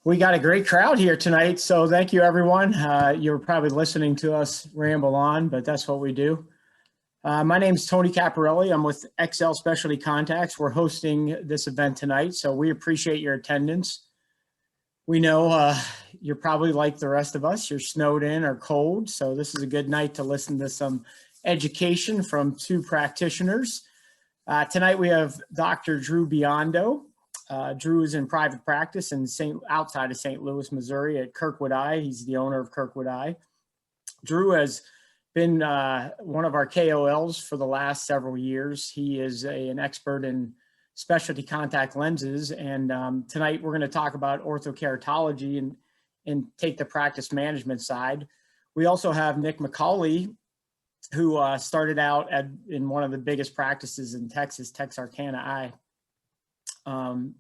We got a great crowd here tonight, so thank you, everyone. You're probably listening to us ramble on, but that's what we do. My name is Tony Caporali. I'm with X-Cel Specialty Contacts. We're hosting this event tonight, so we appreciate your attendance. We know you're probably like the rest of us. You're snowed in or cold, so this is a good night to listen to some education from two practitioners. Tonight we have Dr. Drew Biondo. Drew is in private practice in outside of St. Louis, Missouri at Kirkwood Eye. He's the owner of Kirkwood Eye. Drew has been one of our KOLs for the last several years. He is an expert in specialty contact lenses. And tonight we're going to talk about orthokeratology and take the practice management side. We also have Nick McColley, who started out in one of the biggest practices in Texas, Texarkana Eye.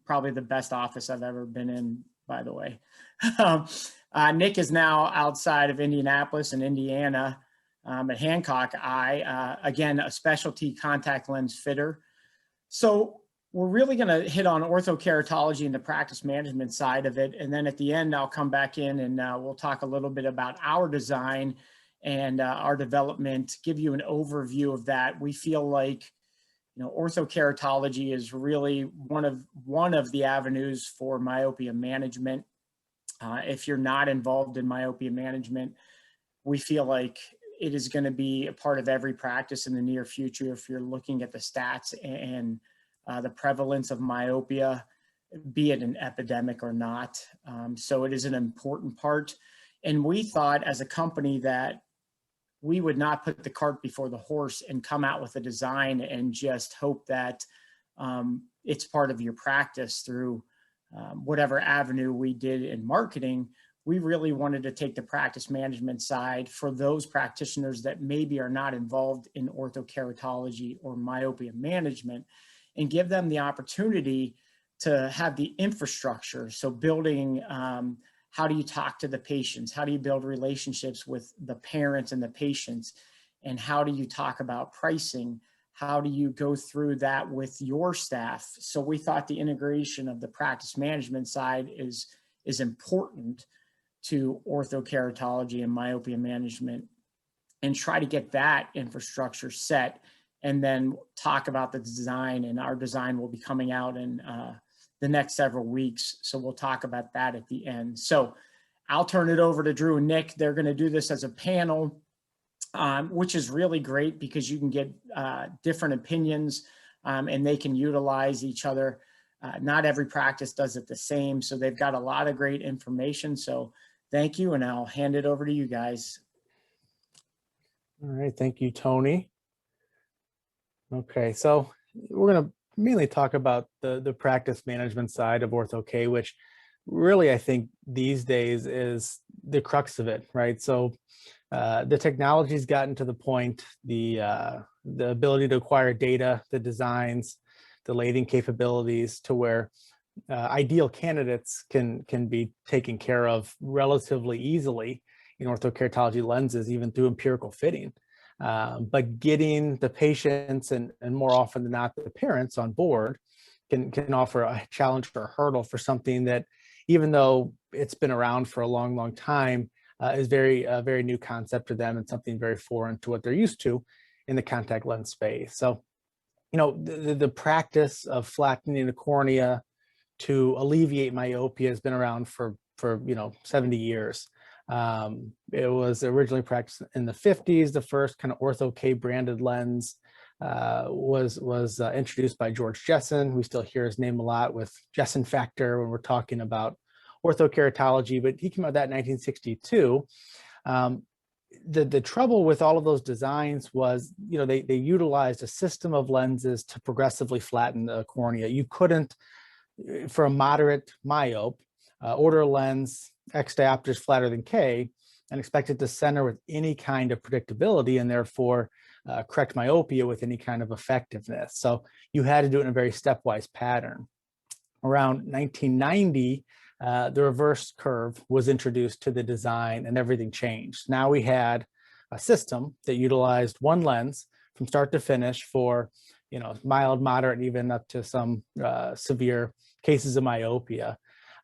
Probably the best office I've ever been in, by the way. Nick is now outside of Indianapolis and Indiana at Hancock Eye, again, a specialty contact lens fitter. So we're really going to hit on orthokeratology and the practice management side of it. And then at the end, I'll come back in and we'll talk a little bit about our design and our development, give you an overview of that. We feel like orthokeratology is really one of the avenues for myopia management. If you're not involved in myopia management, we feel like it is going to be a part of every practice in the near future if you're looking at the stats and the prevalence of myopia, be it an epidemic or not. So it is an important part. And we thought as a company that we would not put the cart before the horse and come out with a design and just hope that it's part of your practice through whatever avenue we did in marketing. We really wanted to take the practice management side for those practitioners that maybe are not involved in orthokeratology or myopia management and give them the opportunity to have the infrastructure. So building how do you talk to the patients? How do you build relationships with the parents and the patients? And how do you talk about pricing? How do you go through that with your staff? So we thought the integration of the practice management side is important to orthokeratology and myopia management, and try to get that infrastructure set and then talk about the design. And our design will be coming out in the next several weeks. So we'll talk about that at the end. So I'll turn it over to Drew and Nick. They're going to do this as a panel, which is really great because you can get different opinions and they can utilize each other. Not every practice does it the same. So they've got a lot of great information. So thank you. And I'll hand it over to you guys. All right. Thank you, Tony. Okay. So we're going to mainly talk about the practice management side of OrthoK, which really I think these days is the crux of it, right? So the technology's gotten to the point, the ability to acquire data, the designs, the lading capabilities to where ideal candidates can be taken care of relatively easily in orthokeratology lenses, even through empirical fitting. But getting the patients and more often than not the parents on board can offer a challenge or a hurdle for something that, even though it's been around for a long, long time, is a very new concept to them and something very foreign to what they're used to in the contact lens space. So, the practice of flattening the cornea to alleviate myopia has been around for 70 years. It was originally practiced in the 50s. The first kind of OrthoK branded lens was introduced by George Jessen. We still hear his name a lot with Jessen factor when we're talking about orthokeratology, but he came out with that in 1962. The trouble with all of those designs was, they utilized a system of lenses to progressively flatten the cornea. You couldn't, for a moderate myope, order a lens X diopters flatter than K and expect it to center with any kind of predictability and therefore correct myopia with any kind of effectiveness. So you had to do it in a very stepwise pattern. Around 1990, the reverse curve was introduced to the design and everything changed. Now we had a system that utilized one lens from start to finish for mild, moderate, even up to some severe cases of myopia.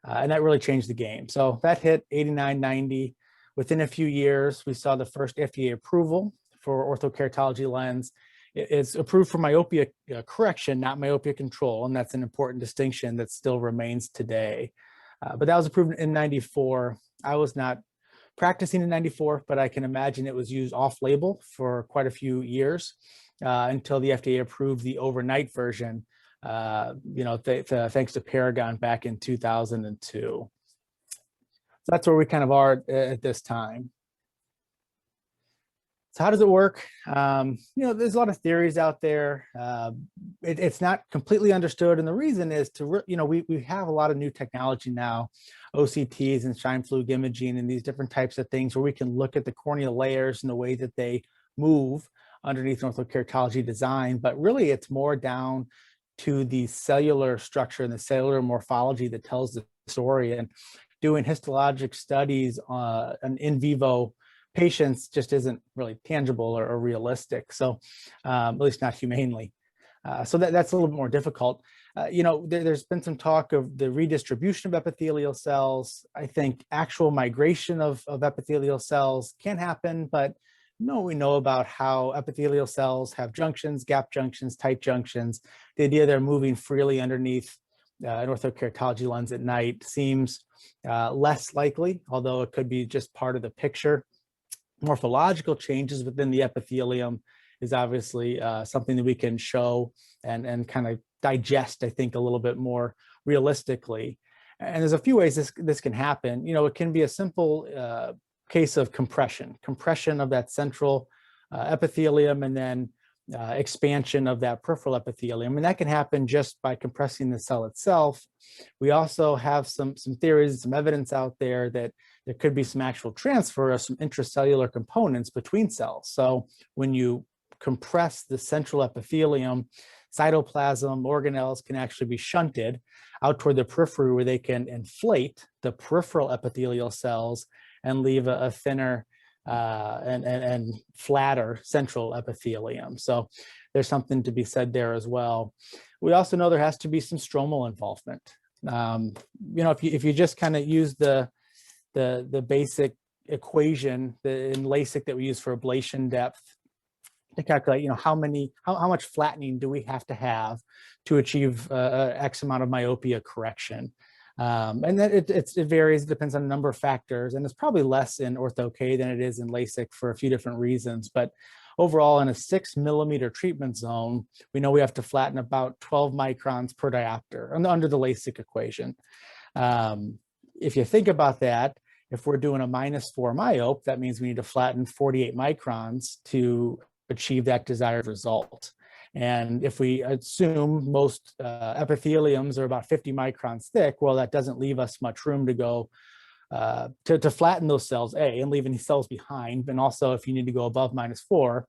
And that really changed the game. So that hit 89, 90. Within a few years, we saw the first FDA approval for orthokeratology lens. It's approved for myopia correction, not myopia control. And that's an important distinction that still remains today. But that was approved in 94. I was not practicing in 94, but I can imagine it was used off-label for quite a few years until the FDA approved the overnight version, thanks to Paragon back in 2002. So that's where we kind of are at this time. So how does it work? There's a lot of theories out there. It's not completely understood. And the reason is we have a lot of new technology now, OCTs and shine fluid imaging and these different types of things where we can look at the corneal layers and the way that they move underneath an orthokeratology design. But really it's more down to the cellular structure and the cellular morphology that tells the story. And doing histologic studies on in vivo patients just isn't really tangible or realistic. So at least not humanely. So that's a little bit more difficult. There's been some talk of the redistribution of epithelial cells. I think actual migration of epithelial cells can happen, but we know about how epithelial cells have junctions, gap junctions, tight junctions. The idea they're moving freely underneath an orthokeratology lens at night seems less likely, although it could be just part of the picture. Morphological changes within the epithelium is obviously something that we can show and kind of digest, I think, a little bit more realistically. And there's a few ways this can happen. It can be a simple case of compression of that central epithelium and then expansion of that peripheral epithelium. And that can happen just by compressing the cell itself. We also have some theories, some evidence out there that there could be some actual transfer of some intracellular components between cells. So when you compress the central epithelium, cytoplasm, organelles can actually be shunted out toward the periphery where they can inflate the peripheral epithelial cells and leave a thinner and flatter central epithelium. So there's something to be said there as well. We also know there has to be some stromal involvement. If you just kind of use the basic equation in LASIK that we use for ablation depth to calculate, how much flattening do we have to achieve X amount of myopia correction. And then it varies, it depends on a number of factors, and it's probably less in OrthoK than it is in LASIK for a few different reasons. But overall, in a 6 millimeter treatment zone, we know we have to flatten about 12 microns per diopter under the LASIK equation. If you think about that, if we're doing a -4 myope, that means we need to flatten 48 microns to achieve that desired result. And if we assume most epitheliums are about 50 microns thick, well, that doesn't leave us much room to go to flatten those cells, and leave any cells behind. And also, if you need to go above -4,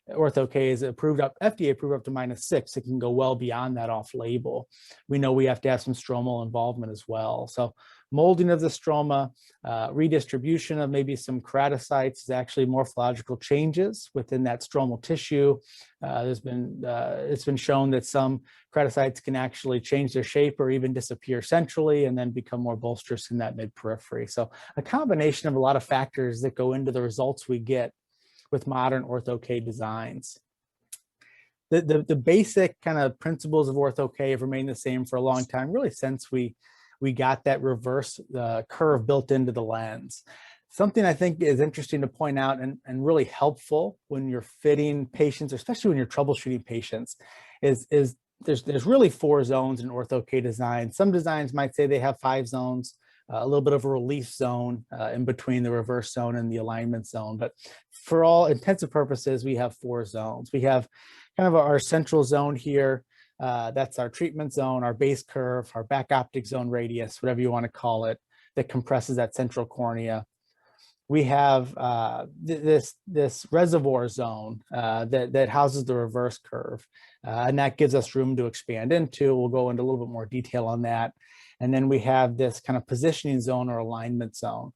OrthoK is FDA approved up to -6. It can go well beyond that off label. We know we have to have some stromal involvement as well. So molding of the stroma, redistribution of maybe some keratocytes is actually morphological changes within that stromal tissue. It's been shown that some keratocytes can actually change their shape or even disappear centrally and then become more bolsterous in that mid-periphery. So a combination of a lot of factors that go into the results we get with modern OrthoK designs. The basic kind of principles of OrthoK have remained the same for a long time, really since we got that reverse curve built into the lens. Something I think is interesting to point out and really helpful when you're fitting patients, especially when you're troubleshooting patients, is there's really 4 zones in OrthoK design. Some designs might say they have 5 zones, a little bit of a relief zone in between the reverse zone and the alignment zone. But for all intensive purposes, we have 4 zones. We have kind of our central zone here. That's our treatment zone, our base curve, our back optic zone radius, whatever you want to call it, that compresses that central cornea. We have this reservoir zone that houses the reverse curve, and that gives us room to expand into. We'll go into a little bit more detail on that. And then we have this kind of positioning zone or alignment zone.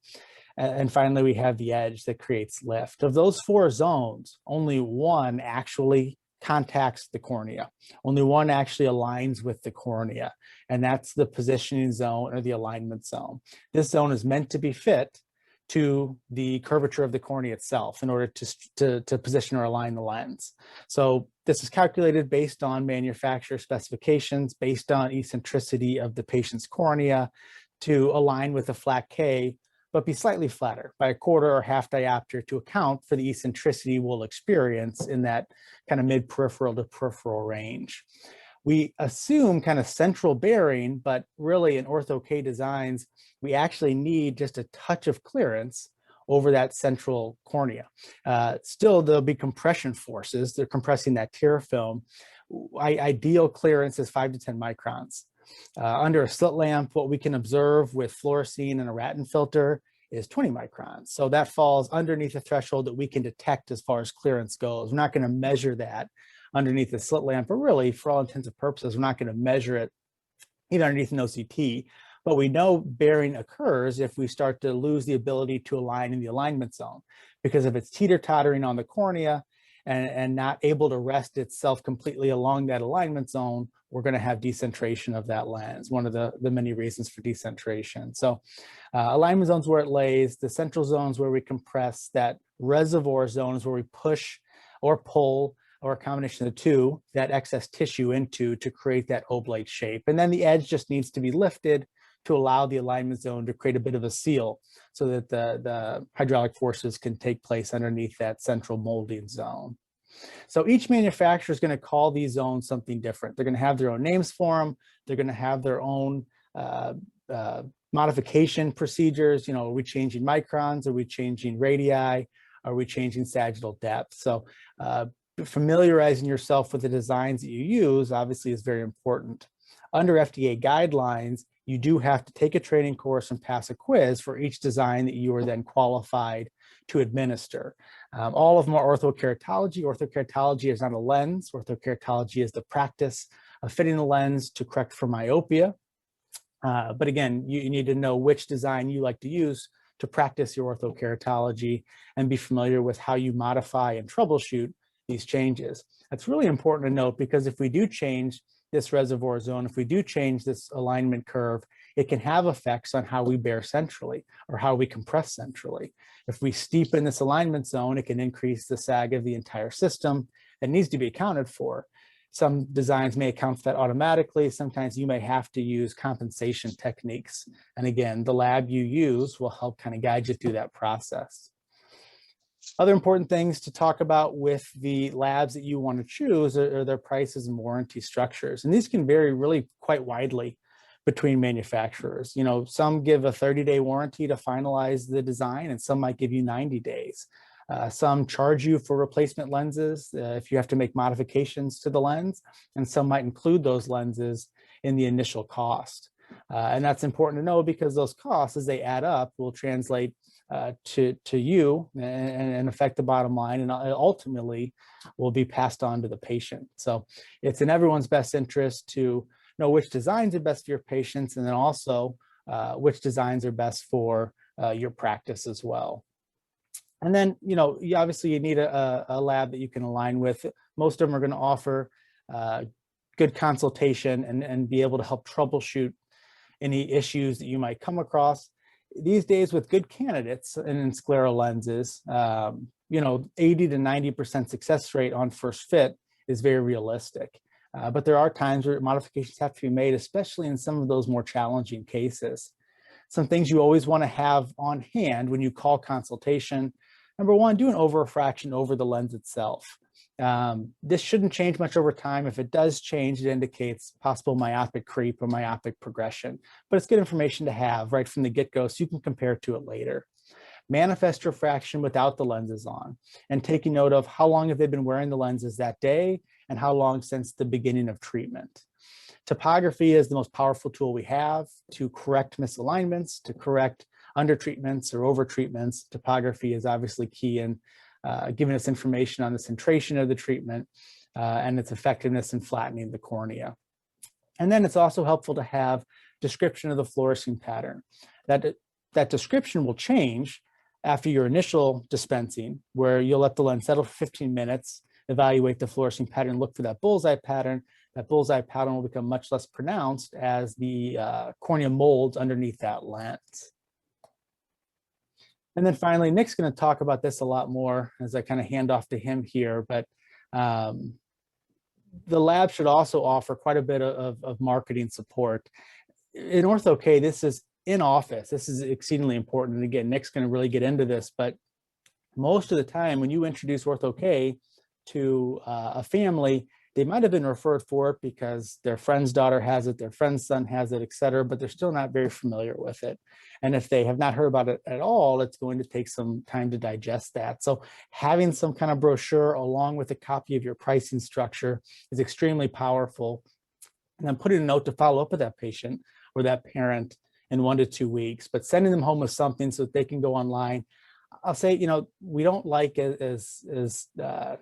And finally, we have the edge that creates lift. Of those 4 zones, only one actually contacts the cornea. Only one actually aligns with the cornea, and that's the positioning zone or the alignment zone. This zone is meant to be fit to the curvature of the cornea itself in order to position or align the lens. So this is calculated based on manufacturer specifications, based on eccentricity of the patient's cornea to align with a flat K, but be slightly flatter by a quarter or half diopter to account for the eccentricity we'll experience in that kind of mid-peripheral to peripheral range. We assume kind of central bearing, but really in OrthoK designs, we actually need just a touch of clearance over that central cornea. Still, there'll be compression forces. They're compressing that tear film. Ideal clearance is 5 to 10 microns. Under a slit lamp, what we can observe with fluorescein and a Ratten filter is 20 microns. So that falls underneath a threshold that we can detect as far as clearance goes. We're not going to measure that underneath the slit lamp, but really, for all intents and purposes, we're not going to measure it even underneath an OCT. But we know bearing occurs if we start to lose the ability to align in the alignment zone, because if it's teeter-tottering on the cornea and not able to rest itself completely along that alignment zone, we're going to have decentration of that lens, one of the many reasons for decentration. So alignment zones where it lays, the central zones where we compress, that reservoir zone is where we push or pull, or a combination of the two, that excess tissue into to create that oblate shape. And then the edge just needs to be lifted to allow the alignment zone to create a bit of a seal so that the hydraulic forces can take place underneath that central molding zone. So each manufacturer is going to call these zones something different. They're going to have their own names for them. They're going to have their own modification procedures. You know, are we changing microns? Are we changing radii? Are we changing sagittal depth? So familiarizing yourself with the designs that you use obviously is very important. Under FDA guidelines, you do have to take a training course and pass a quiz for each design that you are then qualified to administer. All of them are orthokeratology. Orthokeratology is not a lens. Orthokeratology is the practice of fitting the lens to correct for myopia. But again, you need to know which design you like to use to practice your orthokeratology and be familiar with how you modify and troubleshoot these changes. That's really important to note, because if we do change this reservoir zone, if we do change this alignment curve, it can have effects on how we bear centrally or how we compress centrally. If we steepen this alignment zone, it can increase the sag of the entire system. That needs to be accounted for. Some designs may account for that automatically. Sometimes you may have to use compensation techniques. And again, the lab you use will help kind of guide you through that process. Other important things to talk about with the labs that you want to choose are their prices and warranty structures. And these can vary really quite widely between manufacturers. You know, some give a 30-day warranty to finalize the design, and some might give you 90 days. Some charge you for replacement lenses if you have to make modifications to the lens, and some might include those lenses in the initial cost. And that's important to know, because those costs, as they add up, will translate to you and affect the bottom line, and ultimately will be passed on to the patient. So it's in everyone's best interest to know which designs are best for your patients, and then also which designs are best for your practice as well. And then, you know, obviously you need a lab that you can align with. Most of them are going to offer good consultation and be able to help troubleshoot any issues that you might come across. These days, with good candidates and in sclera lenses, you know, 80 to 90% success rate on first fit is very realistic. But there are times where modifications have to be made, especially in some of those more challenging cases. Some things you always want to have on hand when you call consultation. Number one, do an over-refraction over the lens itself. This shouldn't change much over time. If it does change, it indicates possible myopic creep or myopic progression. But it's good information to have right from the get-go so you can compare to it later. Manifest refraction without the lenses on, and taking note of how long have they been wearing the lenses that day and how long since the beginning of treatment. Topography is the most powerful tool we have to correct misalignments, to correct undertreatments or overtreatments. Topography is obviously key in giving us information on the centration of the treatment and its effectiveness in flattening the cornea. And then it's also helpful to have description of the fluorescein pattern. That description will change after your initial dispensing, where you'll let the lens settle for 15 minutes. evaluate the fluorescing pattern, look for that bullseye pattern. That bullseye pattern will become much less pronounced as the cornea molds underneath that lens. And then finally, Nick's going to talk about this a lot more as I kind of hand off to him here, but the lab should also offer quite a bit of marketing support. In OrthoK, this is in office. This is exceedingly important. And again, Nick's going to really get into this, but most of the time when you introduce OrthoK to a family, they might have been referred for it because their friend's daughter has it, their friend's son has it, et cetera, but they're still not very familiar with it. And if they have not heard about it at all, it's going to take some time to digest that. So having some kind of brochure along with a copy of your pricing structure is extremely powerful. And then putting a note to follow up with that patient or that parent in 1 to 2 weeks, but sending them home with something so that they can go online. I'll say, you know, we don't like as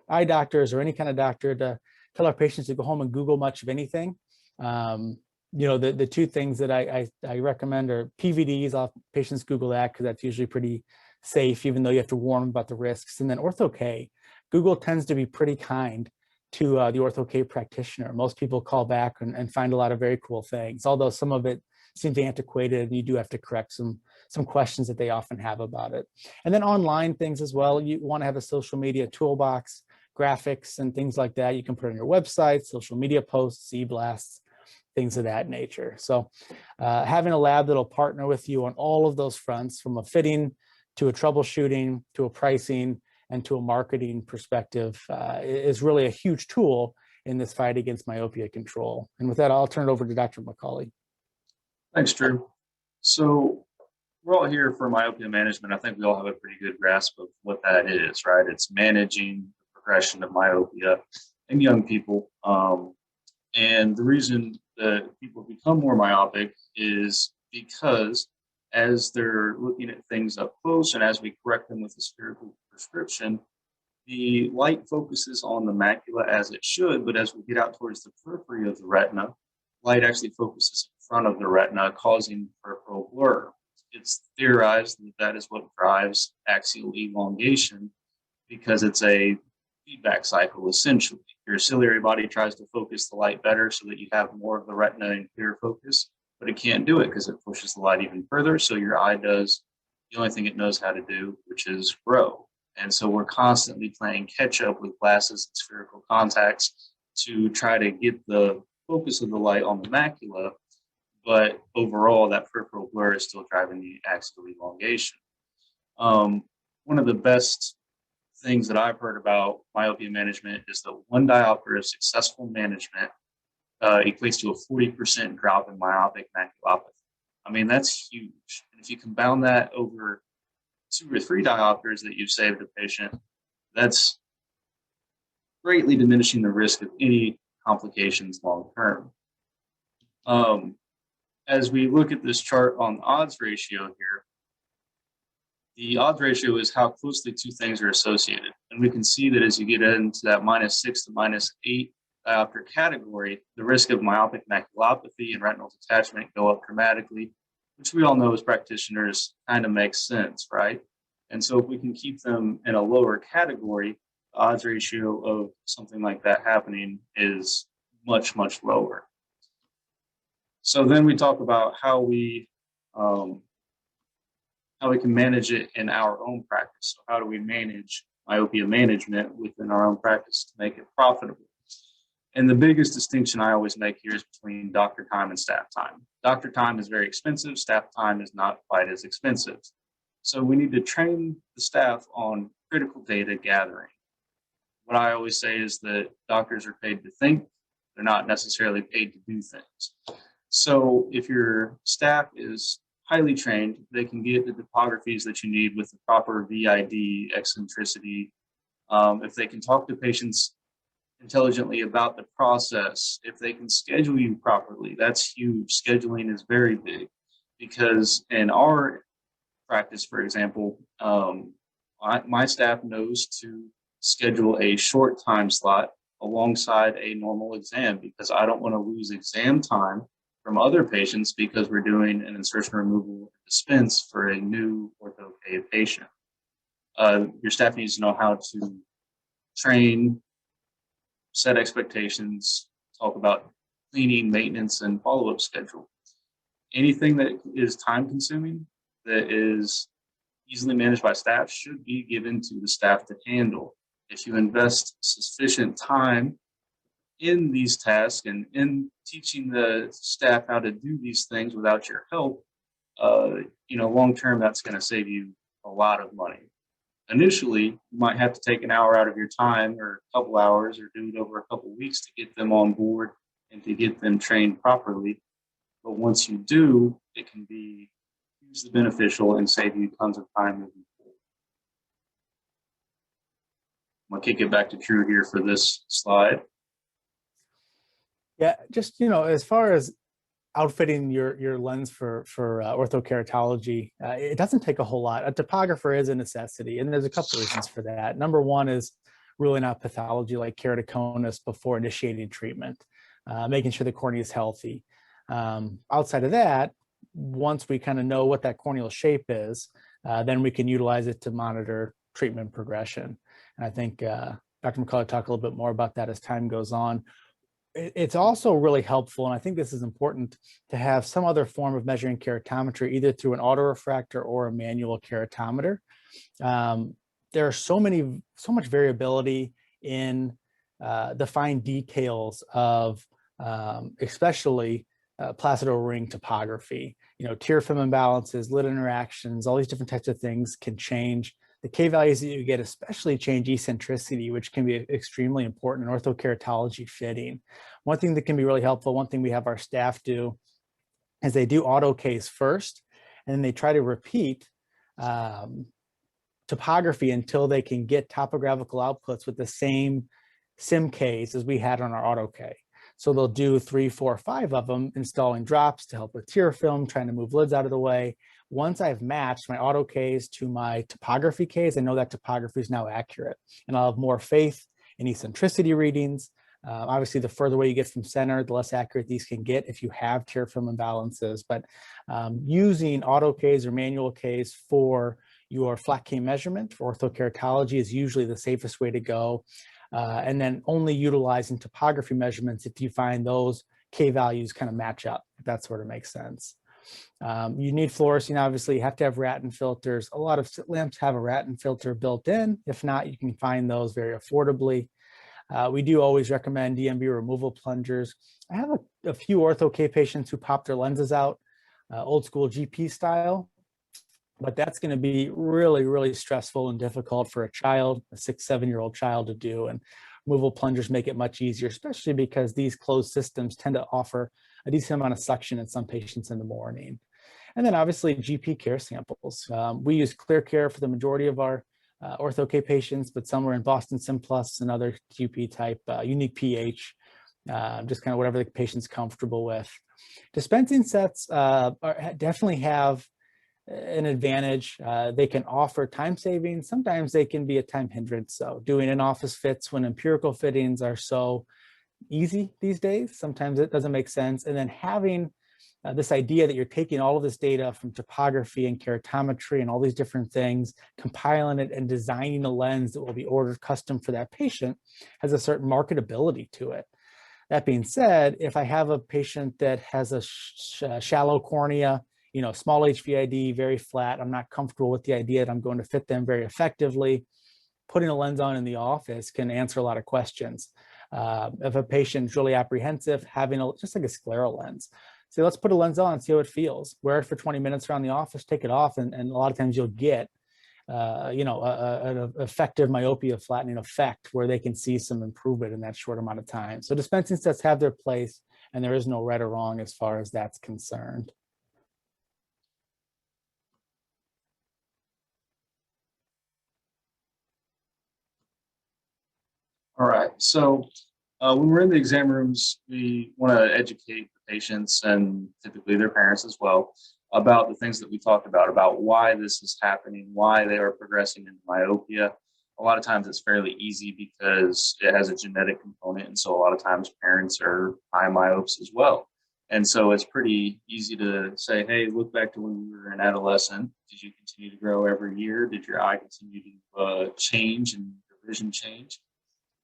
eye doctors or any kind of doctor to tell our patients to go home and Google much of anything. You know, the two things that I recommend are PVDs. I'll have patients Google that because that's usually pretty safe, even though you have to warn them about the risks. And then OrthoK. Google tends to be pretty kind to the OrthoK practitioner. Most people call back and find a lot of very cool things, although some of it seems antiquated and you do have to correct some questions that they often have about it. And then online things as well. You want to have a social media toolbox, graphics and things like that. You can put on your website, social media posts, e-blasts, things of that nature. So having a lab that'll partner with you on all of those fronts, from a fitting to a troubleshooting to a pricing and to a marketing perspective, is really a huge tool in this fight against myopia control. And with that, I'll turn it over to Dr. McColley. Thanks, Drew. So we're all here for myopia management. I think we all have a pretty good grasp of what that is, right? It's managing the progression of myopia in young people. And the reason that people become more myopic is because as they're looking at things up close and as we correct them with a spherical prescription, the light focuses on the macula as it should, but as we get out towards the periphery of the retina, light actually focuses in front of the retina, causing peripheral blur. It's theorized that that is what drives axial elongation because it's a feedback cycle, essentially. Your ciliary body tries to focus the light better so that you have more of the retina in clear focus, but it can't do it because it pushes the light even further. So your eye does the only thing it knows how to do, which is grow. And so we're constantly playing catch up with glasses and spherical contacts to try to get the focus of the light on the macula, but overall that peripheral blur is still driving the axial elongation. One of the best things that I've heard about myopia management is that 1 diopter of successful management equates to a 40% drop in myopic maculopathy. I mean, that's huge. And if you compound that over 2 or 3 diopters that you've saved a patient, that's greatly diminishing the risk of any complications long term. As we look at this chart on the odds ratio here, the odds ratio is how closely 2 things are associated. And we can see that as you get into that -6 to -8 diopter category, the risk of myopic maculopathy and retinal detachment go up dramatically, which we all know as practitioners kind of makes sense, right? And so if we can keep them in a lower category, the odds ratio of something like that happening is much, much lower. So then we talk about how we can manage it in our own practice. So how do we manage myopia management within our own practice to make it profitable? And the biggest distinction I always make here is between doctor time and staff time. Doctor time is very expensive, staff time is not quite as expensive. So we need to train the staff on critical data gathering. What I always say is that doctors are paid to think, they're not necessarily paid to do things. So if your staff is highly trained, they can get the topographies that you need with the proper VID, eccentricity. If they can talk to patients intelligently about the process, if they can schedule you properly, that's huge. Scheduling is very big because in our practice, for example, my staff knows to schedule a short time slot alongside a normal exam because I don't want to lose exam time from other patients because we're doing an insertion removal dispense for a new OrthoK patient. Your staff needs to know how to train set expectations, talk about cleaning, maintenance, and follow-up schedule. Anything that is time-consuming, that is easily managed by staff, should be given to the staff to handle. If you invest sufficient time in these tasks and in teaching the staff how to do these things without your help, long term, that's going to save you a lot of money. Initially, you might have to take an hour out of your time or a couple hours or do it over a couple weeks to get them on board and to get them trained properly. But once you do, it can be hugely beneficial and save you tons of time moving forward. I'm going to kick it back to Drew here for this slide. Yeah, just, as far as outfitting your lens for orthokeratology, it doesn't take a whole lot. A topographer is a necessity, and there's a couple reasons for that. Number one is ruling out pathology like keratoconus before initiating treatment, making sure the cornea is healthy. Outside of that, once we kind of know what that corneal shape is, then we can utilize it to monitor treatment progression. And I think Dr. McColley talked a little bit more about that as time goes on. It's also really helpful, and I think this is important, to have some other form of measuring keratometry, either through an autorefractor or a manual keratometer. There are so much variability in the fine details of especially placido ring topography. Tear film imbalances, lid interactions, all these different types of things can change. The K values that you get especially change eccentricity, which can be extremely important in orthokeratology fitting. One thing that can be really helpful, one thing we have our staff do, is they do OrthoK first, and then they try to repeat topography until they can get topographical outputs with the same SIM-Ks as we had on our OrthoK. So they'll do 3, 4, 5 of them, installing drops to help with tear film, trying to move lids out of the way. Once I've matched my OrthoKs to my topography Ks, I know that topography is now accurate, and I'll have more faith in eccentricity readings. Obviously, the further away you get from center, the less accurate these can get if you have tear film imbalances. But using OrthoKs or manual Ks for your flat K measurement for orthokeratology is usually the safest way to go. And then only utilizing topography measurements if you find those K values kind of match up, if that sort of makes sense. You need fluorescein, obviously. You have to have Ratten filters. A lot of lamps have a Ratten filter built in. If not, you can find those very affordably. We do always recommend DMB removal plungers. I have a few OrthoK patients who pop their lenses out, old school GP style, but that's going to be really, really stressful and difficult for a child, a 6, 7-year-old child to do. And removal plungers make it much easier, especially because these closed systems tend to offer a decent amount of suction in some patients in the morning. And then obviously GP care samples. We use ClearCare for the majority of our OrthoK patients, but some are in Boston Simplus and other QP type, unique pH, just kind of whatever the patient's comfortable with. Dispensing sets definitely have an advantage. They can offer time savings. Sometimes they can be a time hindrance. So doing in-office fits when empirical fittings are so easy these days, sometimes it doesn't make sense. And then having this idea that you're taking all of this data from topography and keratometry and all these different things, compiling it and designing a lens that will be ordered custom for that patient has a certain marketability to it. That being said, if I have a patient that has a shallow cornea, small hvid, very flat, I'm not comfortable with the idea that I'm going to fit them very effectively, putting a lens on in the office can answer a lot of questions. If a patient's really apprehensive, having just like a sclera lens, so let's put a lens on and see how it feels. Wear it for 20 minutes around the office, take it off, and a lot of times you'll get, an effective myopia flattening effect where they can see some improvement in that short amount of time. So dispensing sets have their place, and there is no right or wrong as far as that's concerned. All right, so when we're in the exam rooms, we want to educate the patients and typically their parents as well about the things that we talked about why this is happening, why they are progressing into myopia. A lot of times it's fairly easy because it has a genetic component, and so a lot of times parents are high myopes as well. And so it's pretty easy to say, hey, look back to when you were an adolescent. Did you continue to grow every year? Did your eye continue to change and your vision change?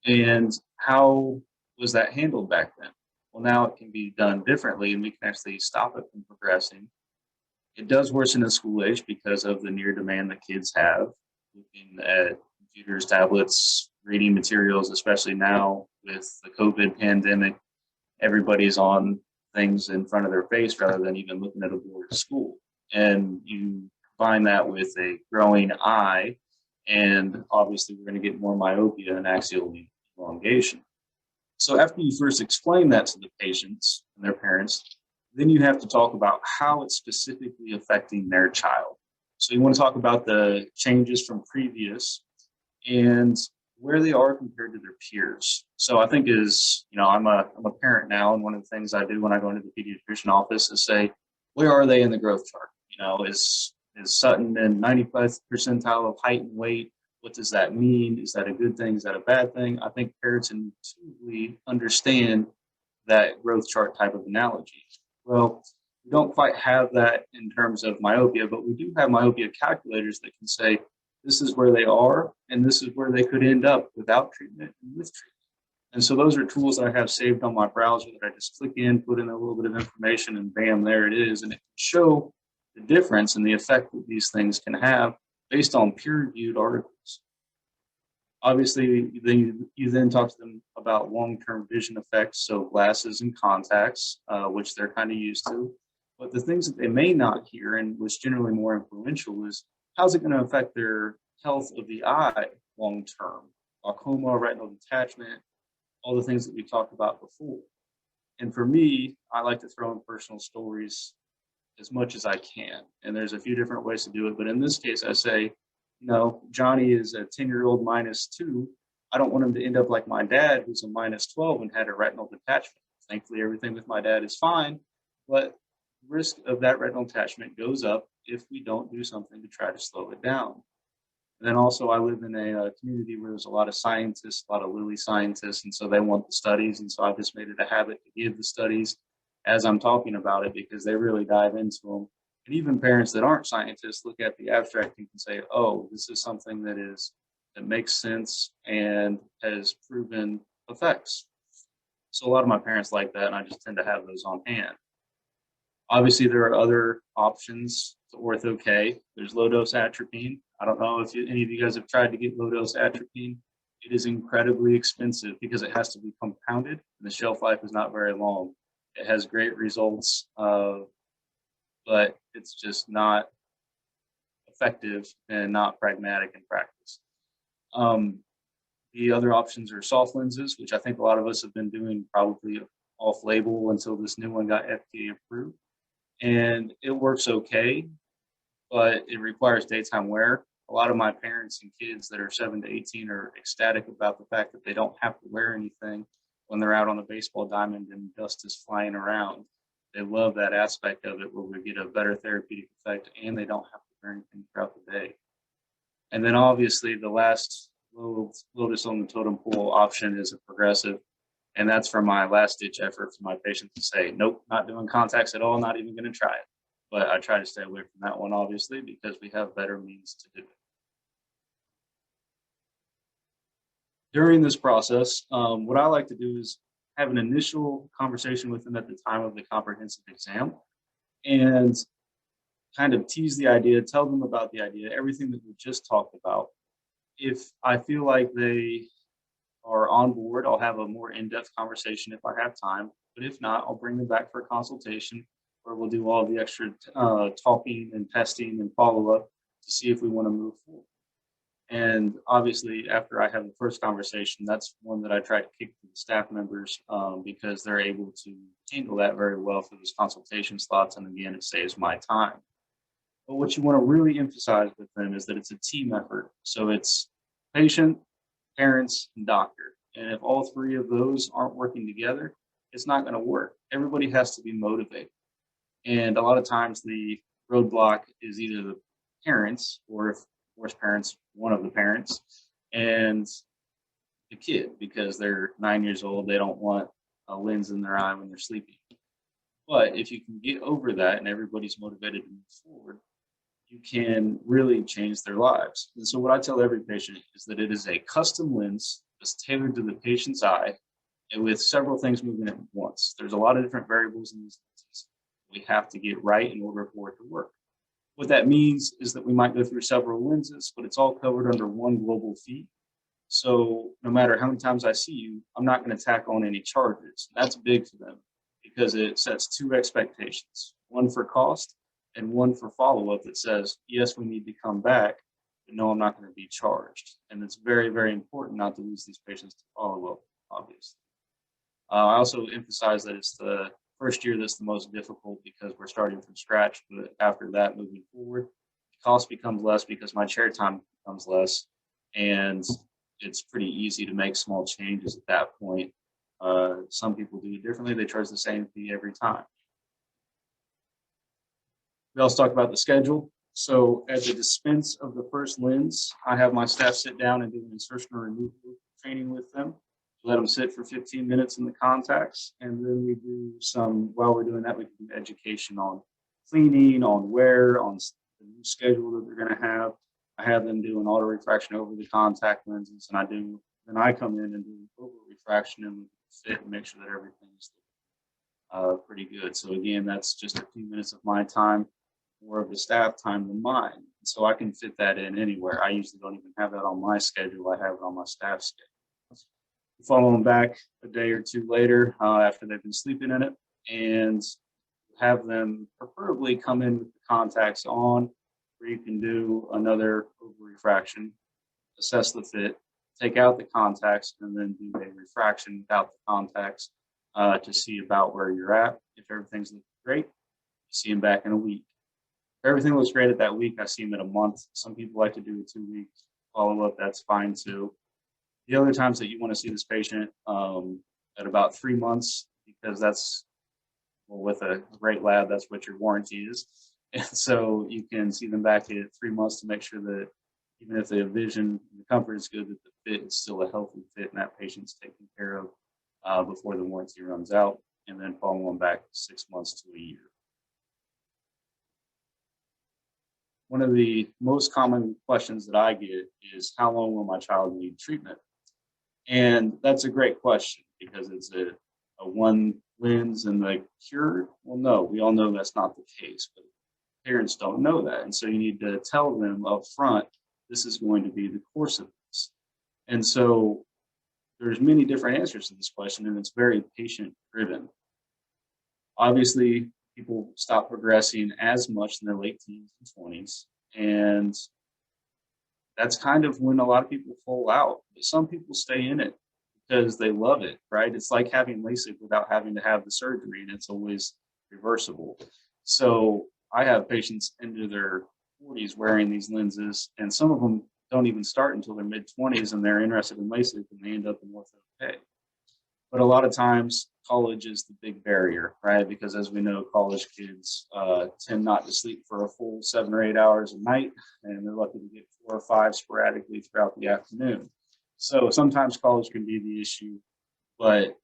And how was that handled back then? Well, now it can be done differently, and we can actually stop it from progressing. It does worsen in school age because of the near demand that kids have, looking at computers, tablets, reading materials, especially now with the COVID pandemic. Everybody's on things in front of their face rather than even looking at a board at school. And you combine that with a growing eye, and obviously we're going to get more myopia and axial elongation. So after you first explain that to the patients and their parents, then you have to talk about how it's specifically affecting their child. So you want to talk about the changes from previous and where they are compared to their peers. So I think I'm a parent now, and one of the things I do when I go into the pediatrician office is say, where are they in the growth chart? Is Sutton in 95th percentile of height and weight? What does that mean? Is that a good thing? Is that a bad thing? I think parents intuitively understand that growth chart type of analogy. Well, we don't quite have that in terms of myopia, but we do have myopia calculators that can say, this is where they are, and this is where they could end up without treatment and with treatment. And so those are tools that I have saved on my browser that I just click in, put in a little bit of information, and bam, there it is. And it can show the difference and the effect that these things can have based on peer-reviewed articles. Obviously, you then talk to them about long-term vision effects, so glasses and contacts, which they're kind of used to. But the things that they may not hear, and what's generally more influential, is how's it going to affect their health of the eye long-term? Glaucoma, retinal detachment, all the things that we talked about before. And for me, I like to throw in personal stories as much as I can. And there's a few different ways to do it. But in this case, I say, Johnny is a 10-year-old -2. I don't want him to end up like my dad, who's a -12 and had a retinal detachment. Thankfully, everything with my dad is fine, but the risk of that retinal detachment goes up if we don't do something to try to slow it down. And then also, I live in a community where there's a lot of scientists, a lot of Lilly scientists, and so they want the studies. And so I've just made it a habit to give the studies as I'm talking about it, because they really dive into them. And even parents that aren't scientists look at the abstract and can say, oh, this is something that makes sense and has proven effects. So a lot of my parents like that, and I just tend to have those on hand. Obviously, there are other options to OrthoK. There's low-dose atropine. I don't know if any of you guys have tried to get low-dose atropine. It is incredibly expensive because it has to be compounded, and the shelf life is not very long. It has great results, but it's just not effective and not pragmatic in practice. The other options are soft lenses, which I think a lot of us have been doing probably off-label until this new one got FDA approved. And it works okay, but it requires daytime wear. A lot of my parents and kids that are 7 to 18 are ecstatic about the fact that they don't have to wear anything when they're out on the baseball diamond and dust is flying around. They love that aspect of it, where we get a better therapeutic effect and they don't have to wear anything throughout the day. And then obviously the last lowest on the totem pole option is a progressive. And that's for my last ditch effort for my patients to say, nope, not doing contacts at all, not even going to try it. But I try to stay away from that one, obviously, because we have better means to do it. During this process, what I like to do is have an initial conversation with them at the time of the comprehensive exam and kind of tease the idea, tell them about the idea, everything that we just talked about. If I feel like they are on board, I'll have a more in-depth conversation if I have time. But if not, I'll bring them back for a consultation where we'll do all the extra talking and testing and follow-up to see if we want to move forward. And obviously, after I have the first conversation, that's one that I try to kick to the staff members because they're able to handle that very well for those consultation slots. And again, it saves my time. But what you want to really emphasize with them is that it's a team effort. So it's patient, parents, and doctor. And if all three of those aren't working together, it's not going to work. Everybody has to be motivated. And a lot of times the roadblock is either the parents, or if worst parents, one of the parents, and the kid, because they're 9 years old, they don't want a lens in their eye when they're sleeping. But if you can get over that and everybody's motivated to move forward, you can really change their lives. And so what I tell every patient is that it is a custom lens that's tailored to the patient's eye and with several things moving at once. There's a lot of different variables in these lenses we have to get right in order for it to work. What that means is that we might go through several lenses, but it's all covered under one global fee. So no matter how many times I see you, I'm not going to tack on any charges. That's big for them because it sets two expectations, one for cost and one for follow-up that says, yes, we need to come back, but no, I'm not going to be charged. And it's very, very important not to lose these patients to follow-up, obviously. I also emphasize that it's the first year that's the most difficult because we're starting from scratch, but after that, moving forward, the cost becomes less because my chair time becomes less, and it's pretty easy to make small changes at that point. Some people do it differently. They charge the same fee every time. We also talk about the schedule. So at the dispense of the first lens, I have my staff sit down and do an insertion or removal training with them. Let them sit for 15 minutes in the contacts. And then we do some, while we're doing that, we do education on cleaning, on wear, on the new schedule that they're going to have. I have them do an auto refraction over the contact lenses, and then I come in and do over refraction and fit and make sure that everything's pretty good. So again, that's just a few minutes of my time, more of the staff time than mine. So I can fit that in anywhere. I usually don't even have that on my schedule. I have it on my staff schedule. Follow them back a day or two later after they've been sleeping in it, and have them preferably come in with the contacts on, where you can do another over refraction, assess the fit, take out the contacts, and then do a refraction without the contacts to see about where you're at. If everything's looking great, you see them back in a week. If everything looks great at that week, I see them in a month. Some people like to do a 2 week follow-up. That's fine too. The other times that you want to see this patient at about 3 months, because that's, well, with a great lab, that's what your warranty is. And so you can see them back at 3 months to make sure that even if the vision, the comfort is good, that the fit is still a healthy fit and that patient's taken care of before the warranty runs out, and then follow them back 6 months to a year. One of the most common questions that I get is, how long will my child need treatment? And that's a great question because it's a one lens and the cure. Well, no, we all know that's not the case, but parents don't know that. And so you need to tell them up front, this is going to be the course of this. And so there's many different answers to this question, and it's very patient driven. Obviously, people stop progressing as much in their late teens and 20s. And that's kind of when a lot of people fall out. But some people stay in it because they love it, right? It's like having LASIK without having to have the surgery, and it's always reversible. So I have patients into their 40s wearing these lenses, and some of them don't even start until their mid-20s, and they're interested in LASIK, and they end up in OrthoK. But a lot of times, college is the big barrier, right? Because as we know, college kids tend not to sleep for a full 7 or 8 hours a night, and they're lucky to get 4 or 5 sporadically throughout the afternoon. So sometimes college can be the issue, but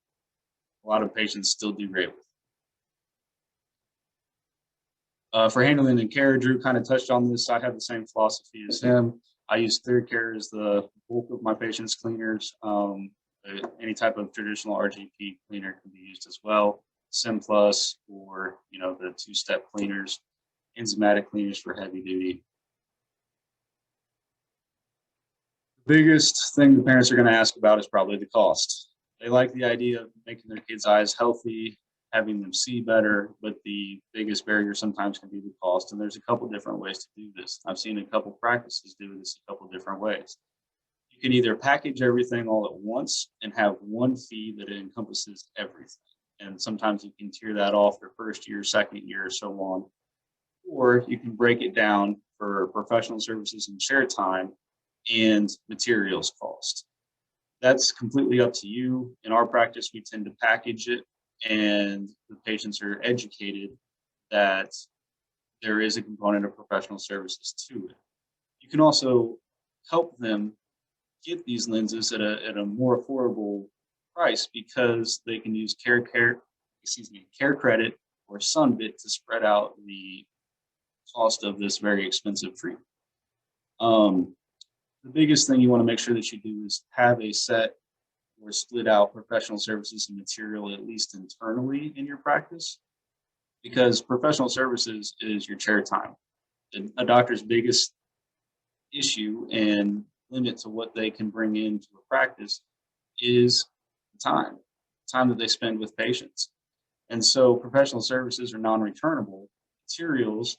a lot of patients still do great with it. For handling and care, Drew kind of touched on this. I have the same philosophy as him. I use ClearCare as the bulk of my patients' cleaners. Any type of traditional RGP cleaner can be used as well. SimPlus, or the 2-step cleaners, enzymatic cleaners for heavy duty. The biggest thing the parents are going to ask about is probably the cost. They like the idea of making their kids' eyes healthy, having them see better, but the biggest barrier sometimes can be the cost. And there's a couple different ways to do this. I've seen a couple practices do this a couple different ways. You can either package everything all at once and have one fee that encompasses everything. And sometimes you can tier that off for first year, second year, so on. Or you can break it down for professional services and share time and materials cost. That's completely up to you. In our practice, we tend to package it, and the patients are educated that there is a component of professional services to it. You can also help them get these lenses at a more affordable price because they can use care credit or Sunbit to spread out the cost of this very expensive treatment. The biggest thing you want to make sure that you do is have a set or split out professional services and material, at least internally in your practice, because professional services is your chair time. And a doctor's biggest issue and limit to what they can bring into a practice is time that they spend with patients. And so professional services are non-returnable. Materials,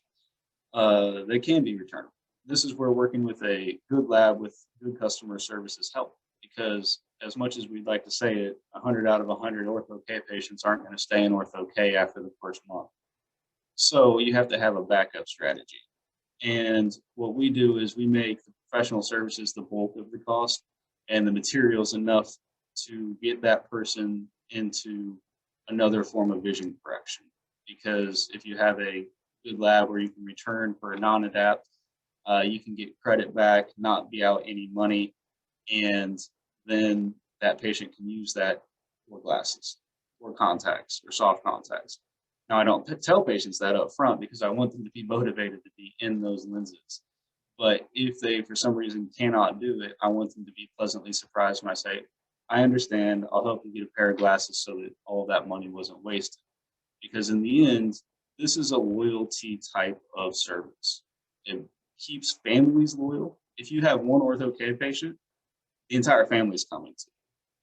they can be returnable. This is where working with a good lab with good customer services help, because as much as we'd like to say it, 100 out of 100 OrthoK patients aren't going to stay in OrthoK after the first month. So you have to have a backup strategy. And what we do is we make the professional services the bulk of the cost and the materials enough to get that person into another form of vision correction. Because if you have a good lab where you can return for a non-adapt, you can get credit back, not be out any money, and then that patient can use that for glasses or contacts or soft contacts. Now, I don't tell patients that up front because I want them to be motivated to be in those lenses. But if they, for some reason, cannot do it, I want them to be pleasantly surprised when I say, I understand, I'll help you get a pair of glasses so that all of that money wasn't wasted. Because in the end, this is a loyalty type of service. It keeps families loyal. If you have one OrthoK patient, the entire family is coming to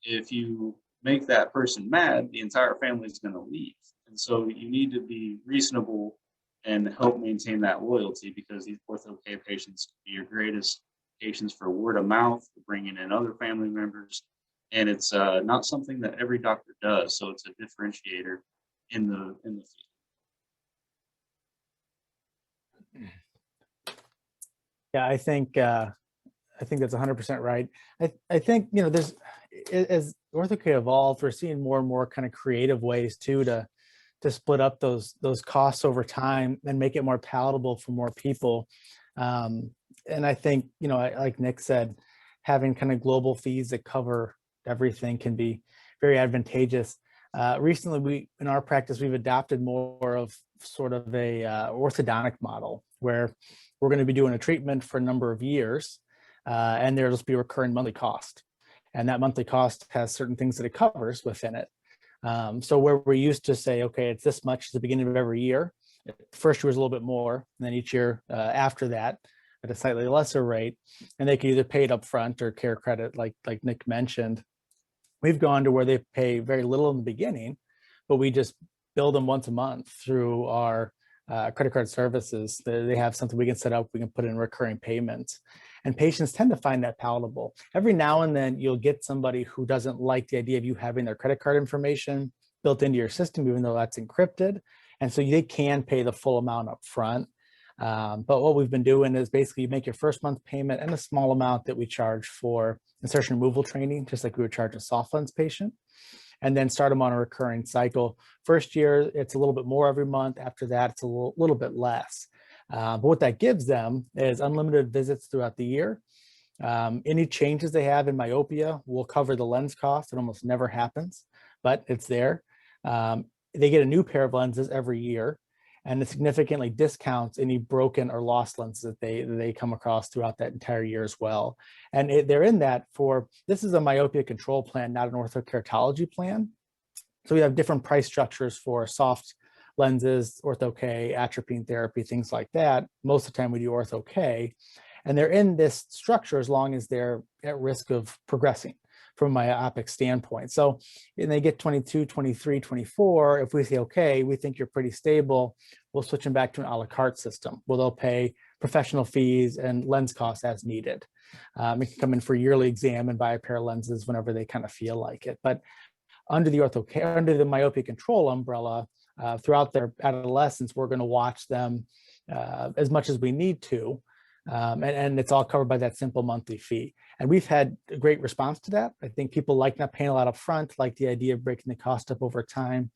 you. If you make that person mad, the entire family is going to leave. And so you need to be reasonable and help maintain that loyalty, because these OrthoK patients can be your greatest patients for word of mouth, for bringing in other family members. And it's not something that every doctor does. So it's a differentiator in the field. Yeah, I think that's 100% right. I think, you know, there's, as OrthoK evolves, we're seeing more and more kind of creative ways too to split up those costs over time and make it more palatable for more people. And I think, you know, like Nick said, having kind of global fees that cover everything can be very advantageous. Recently, in our practice, we've adopted more of sort of a orthodontic model where we're going to be doing a treatment for a number of years, and there'll just be a recurring monthly cost. And that monthly cost has certain things that it covers within it. So where we used to say, okay, it's this much at the beginning of every year, first year was a little bit more, and then each year after that at a slightly lesser rate, and they could either pay it up front or care credit, like Nick mentioned. We've gone to where they pay very little in the beginning, but we just bill them once a month through our credit card services. They have something we can set up, we can put in recurring payments. And patients tend to find that palatable. Every now and then you'll get somebody who doesn't like the idea of you having their credit card information built into your system, even though that's encrypted. And so they can pay the full amount up front. But what we've been doing is basically you make your first month payment and a small amount that we charge for insertion removal training, just like we would charge a soft lens patient, and then start them on a recurring cycle. First year, it's a little bit more every month. After that, it's a little bit less. But what that gives them is unlimited visits throughout the year. Any changes they have in myopia will cover the lens cost. It almost never happens, but it's there. They get a new pair of lenses every year, and it significantly discounts any broken or lost lenses that they come across throughout that entire year as well. And they're in that for, this is a myopia control plan, not an orthokeratology plan. So we have different price structures for soft lenses, OrthoK, atropine therapy, things like that. Most of the time we do OrthoK, and they're in this structure as long as they're at risk of progressing from a myopic standpoint. So when they get 22, 23, 24, if we say, okay, we think you're pretty stable, we'll switch them back to an a la carte system where they'll pay professional fees and lens costs as needed. It can come in for yearly exam and buy a pair of lenses whenever they kind of feel like it. But under the OrthoK, under the myopia control umbrella, throughout their adolescence, we're going to watch them as much as we need to. And it's all covered by that simple monthly fee. And we've had a great response to that. I think people like not paying a lot up front, like the idea of breaking the cost up over time.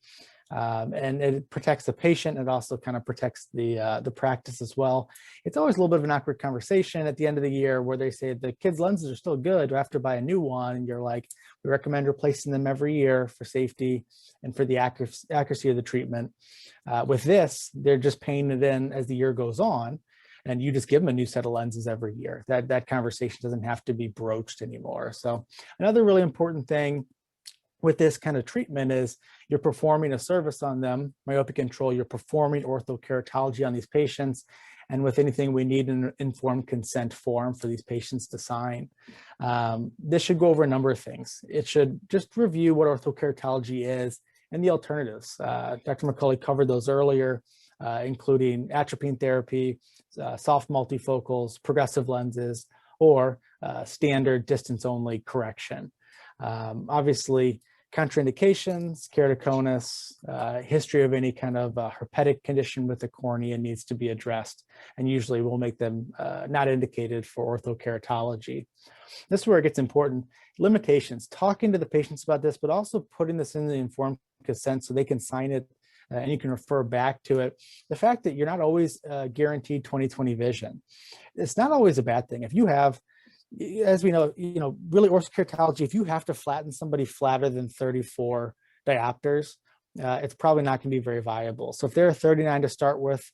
And it protects the patient. It also kind of protects the practice as well. It's always a little bit of an awkward conversation at the end of the year where they say the kids' lenses are still good. Do I have to buy a new one? And you're like, we recommend replacing them every year for safety and for the accuracy of the treatment. With this, they're just paying it in as the year goes on. And you just give them a new set of lenses every year. That conversation doesn't have to be broached anymore. So another really important thing with this kind of treatment is you're performing a service on them, myopia control, you're performing orthokeratology on these patients, and with anything we need an informed consent form for these patients to sign. This should go over a number of things. It should just review what orthokeratology is and the alternatives. Dr. McColley covered those earlier, including atropine therapy, soft multifocals, progressive lenses, or standard distance-only correction. Obviously, contraindications, keratoconus, history of any kind of herpetic condition with the cornea needs to be addressed, and usually we'll make them not indicated for orthokeratology. This is where it gets important. Limitations, talking to the patients about this, but also putting this in the informed consent so they can sign it and you can refer back to it. The fact that you're not always guaranteed 20/20 vision, it's not always a bad thing. If you have, as we know, really orthokeratology, if you have to flatten somebody flatter than 34 diopters, it's probably not going to be very viable. So if they're a 39 to start with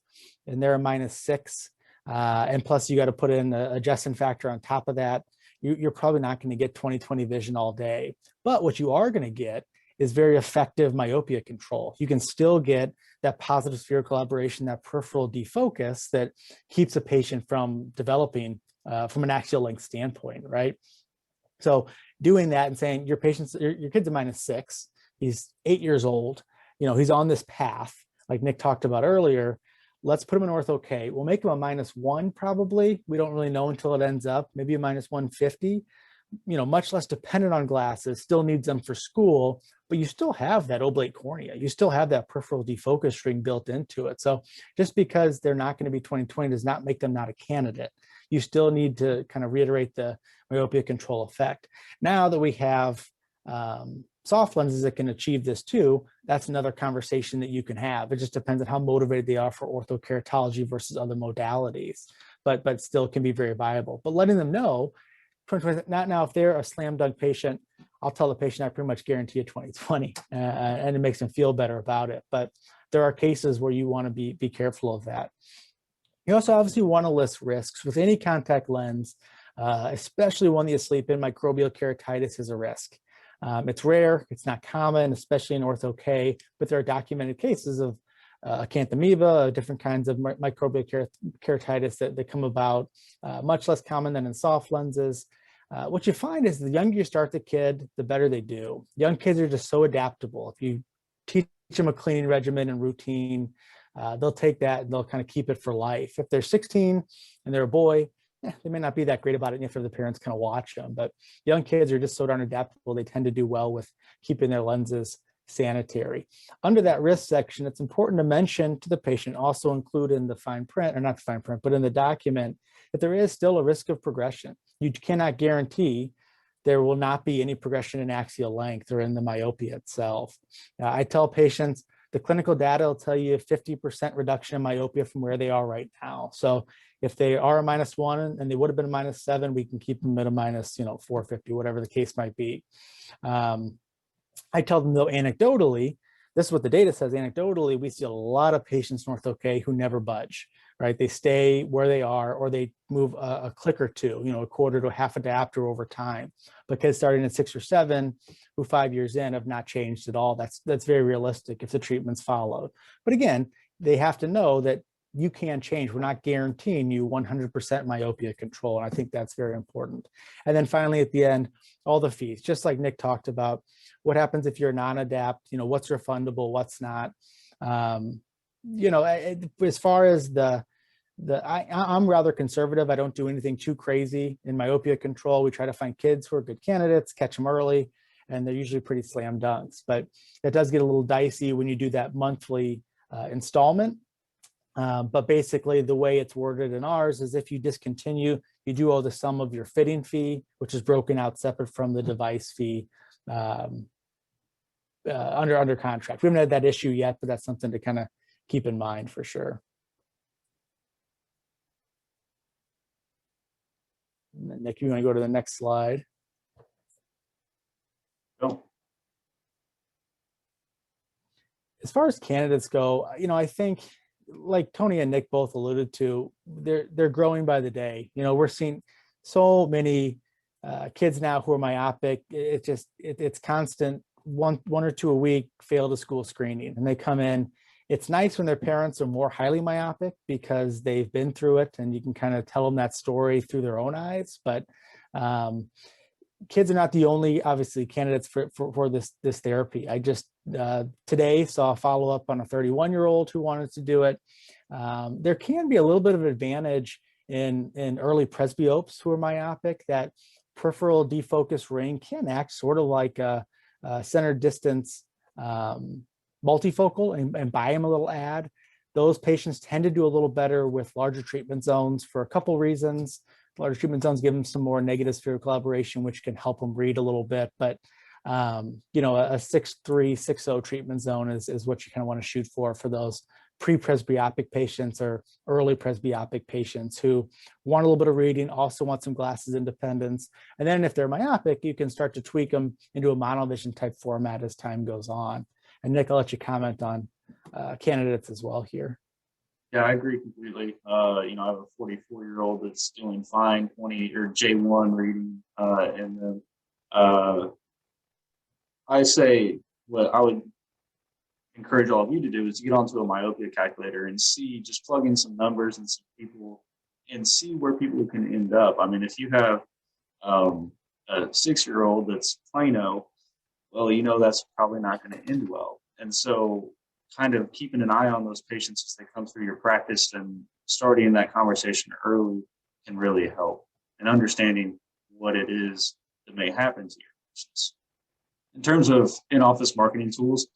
and they're a -6, and plus you got to put in a adjustment factor on top of that, you're probably not going to get 20/20 vision all day. But what you are going to get is very effective myopia control. You can still get that positive spherical aberration, that peripheral defocus that keeps a patient from developing from an axial length standpoint, right? So doing that and saying your kid's a -6, he's 8 years old, he's on this path, like Nick talked about earlier, let's put him in OrthoK. We'll make him a -1 probably. We don't really know until it ends up, maybe a -150, much less dependent on glasses, still needs them for school, but you still have that oblate cornea. You still have that peripheral defocus ring built into it. So just because they're not going to be 20/20 does not make them not a candidate. You still need to kind of reiterate the myopia control effect. Now that we have soft lenses that can achieve this too, that's another conversation that you can have. It just depends on how motivated they are for orthokeratology versus other modalities, but still can be very viable. But letting them know, not now, if they're a slam dunk patient, I'll tell the patient I pretty much guarantee a 20/20, and it makes them feel better about it. But there are cases where you want to be careful of that. You also obviously want to list risks with any contact lens, especially one that you sleep in. Microbial keratitis is a risk. It's rare, it's not common, especially in OrthoK, but there are documented cases of acanthamoeba, different kinds of microbial keratitis that come about, much less common than in soft lenses. What you find is the younger you start the kid, the better they do. Young kids are just so adaptable. If you teach them a cleaning regimen and routine, they'll take that and they'll kind of keep it for life. If they're 16 and they're a boy, they may not be that great about it if the parents kind of watch them. But young kids are just so darn adaptable. They tend to do well with keeping their lenses sanitary. Under that risk section, it's important to mention to the patient, also include in the fine print, or not the fine print, but in the document, that there is still a risk of progression. You cannot guarantee there will not be any progression in axial length or in the myopia itself. I tell patients, the clinical data will tell you a 50% reduction in myopia from where they are right now. So if they are a -1 and they would have been a -7, we can keep them at a -450, whatever the case might be. I tell them though, anecdotally, this is what the data says, anecdotally, we see a lot of patients in OrthoK who never budge, right? They stay where they are, or they move a click or two, a quarter to a half a diopter over time. Because starting at 6 or 7, who 5 years in have not changed at all. That's very realistic if the treatment's followed. But again, they have to know that you can change. We're not guaranteeing you 100% myopia control. And I think that's very important. And then finally, at the end, all the fees, just like Nick talked about, what happens if you're non-adapt, what's refundable, what's not. As far as I'm rather conservative. I don't do anything too crazy in myopia control. We try to find kids who are good candidates, catch them early, and they're usually pretty slam dunks. But it does get a little dicey when you do that monthly installment. But basically the way it's worded in ours is if you discontinue, you do owe the sum of your fitting fee, which is broken out separate from the device fee under contract. We haven't had that issue yet, but that's something to kind of keep in mind for sure. And then Nick, you want to go to the next slide? Go. As far as candidates go, I think, like Tony and Nick both alluded to, they're growing by the day. We're seeing so many kids now who are myopic. It's constant one or two a week fail to school screening, and they come in. It's nice when their parents are more highly myopic because they've been through it and you can kind of tell them that story through their own eyes. But kids are not the only, obviously, candidates for this therapy. I just today saw a follow-up on a 31-year-old who wanted to do it. There can be a little bit of advantage in early presbyopes who are myopic. That peripheral defocus ring can act sort of like a center distance multifocal and buy them a little ad. Those patients tend to do a little better with larger treatment zones for a couple reasons. Larger treatment zones give them some more negative sphere of collaboration, which can help them read a little bit. But you know, a 6'3", 6'0" treatment zone is what you kind of want to shoot for those pre-presbyopic patients or early presbyopic patients who want a little bit of reading, also want some glasses independence. And then if they're myopic, you can start to tweak them into a monovision type format as time goes on. And Nick, I'll let you comment on candidates as well here. Yeah, I agree completely. You know, I have a 44-year-old that's doing fine, 20 or J1 reading, and then I say what I would encourage all of you to do is get onto a myopia calculator and see, just plug in some numbers and some people and see where people can end up. I mean, if you have a 6-year-old that's plano, well, you know, that's probably not going to end well. And so kind of keeping an eye on those patients as they come through your practice and starting that conversation early can really help, and understanding what it is that may happen to your patients. In terms of in-office marketing tools,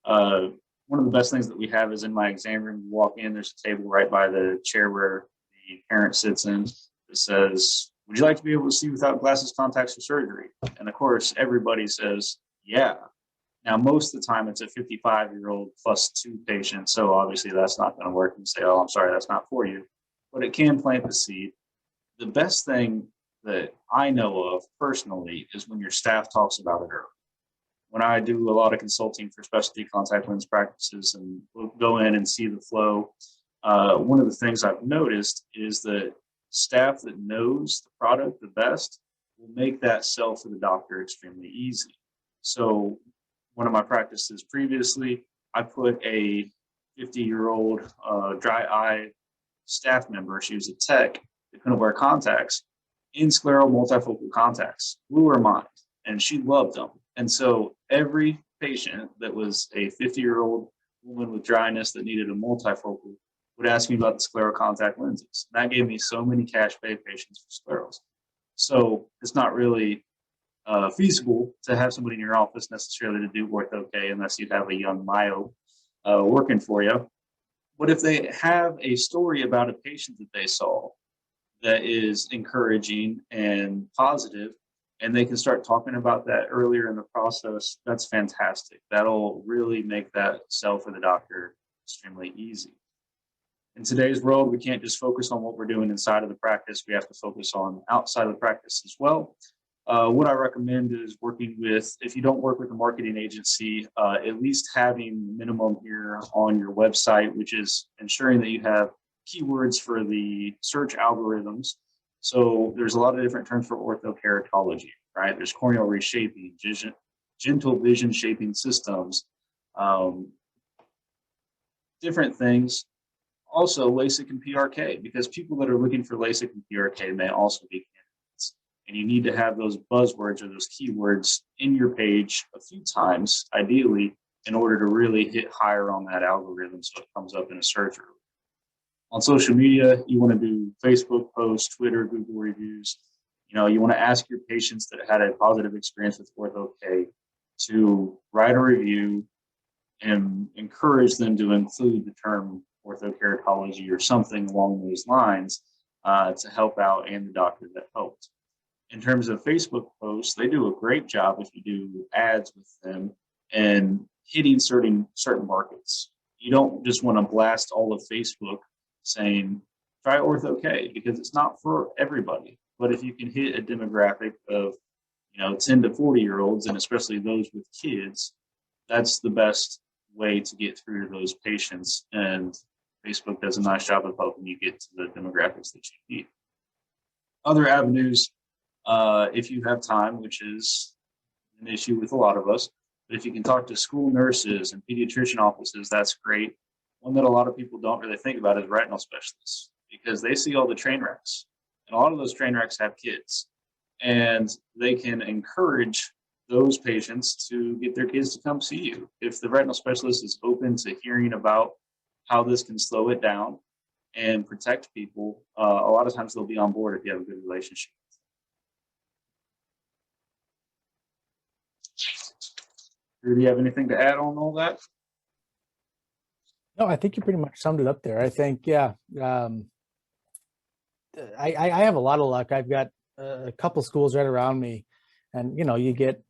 one of the best things that we have is in my exam room. You walk in, there's a table right by the chair where the parent sits in that says, "Would you like to be able to see without glasses, contacts, or surgery?" And of course, everybody says, "Yeah." Now, most of the time, it's a 55-year-old plus 2 patients, so obviously that's not going to work. And say, "Oh, I'm sorry, that's not for you," but it can plant the seed. The best thing that I know of personally is when your staff talks about it early. When I do a lot of consulting for specialty contact lens practices and we'll go in and see the flow, one of the things I've noticed is that staff that knows the product the best will make that sell for the doctor extremely easy. So one of my practices previously, I put a 50-year-old dry eye staff member, she was a tech, that couldn't wear contacts, in scleral multifocal contacts, blew her mind, and she loved them. And so every patient that was a 50-year-old woman with dryness that needed a multifocal would ask me about the scleral contact lenses. That gave me so many cash pay patients for sclerals. So it's not really feasible to have somebody in your office necessarily to do OrthoK unless you have a young myo working for you. But if they have a story about a patient that they saw that is encouraging and positive, and they can start talking about that earlier in the process, that's fantastic. That'll really make that sell for the doctor extremely easy. In today's world, we can't just focus on what we're doing inside of the practice. We have to focus on outside of the practice as well. What I recommend is working with, if you don't work with a marketing agency, at least having minimum here on your website, which is ensuring that you have keywords for the search algorithms. So there's a lot of different terms for orthokeratology, right? There's corneal reshaping, gentle vision shaping systems, different things. Also LASIK and PRK, because people that are looking for LASIK and PRK may also be candidates. And you need to have those buzzwords or those keywords in your page a few times, ideally, in order to really hit higher on that algorithm so it comes up in a search. On social media, you want to do Facebook posts, Twitter, Google reviews. You know, you want to ask your patients that had a positive experience with OrthoK to write a review and encourage them to include the term orthokeratology or something along those lines to help out and the doctor that helped. In terms of Facebook posts, they do a great job if you do ads with them and hitting certain markets. You don't just want to blast all of Facebook saying, try OrthoK, because it's not for everybody. But if you can hit a demographic of, 10 to 40-year-olds, and especially those with kids, that's the best way to get through to those patients. And Facebook does a nice job of helping you get to the demographics that you need. Other avenues, if you have time, which is an issue with a lot of us, But if you can talk to school nurses and pediatrician offices, that's great. One that a lot of people don't really think about is retinal specialists, because they see all the train wrecks. And a lot of those train wrecks have kids. And they can encourage those patients to get their kids to come see you. If the retinal specialist is open to hearing about how this can slow it down and protect people, a lot of times they'll be on board if you have a good relationship. Do you have anything to add on all that? No, I think you pretty much summed it up there. I think, yeah, I have a lot of luck. I've got a couple schools right around me, and you get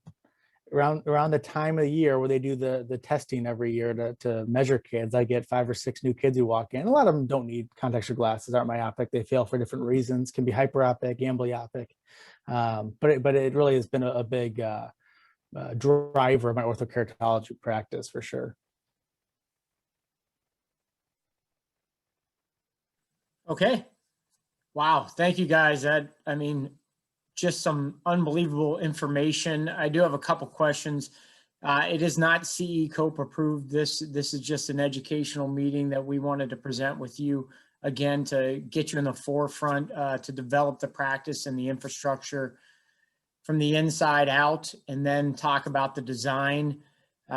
around the time of the year where they do the testing every year to measure kids. I get 5 or 6 new kids who walk in. A lot of them don't need contacts or glasses, aren't myopic. They fail for different reasons, can be hyperopic, amblyopic. But it really has been a big driver of my orthokeratology practice for sure. Okay. Wow. Thank you guys. I mean, just some unbelievable information. I do have a couple questions. It is not CE Cope approved. This is just an educational meeting that we wanted to present with you again to get you in the forefront to develop the practice and the infrastructure from the inside out, and then talk about the design.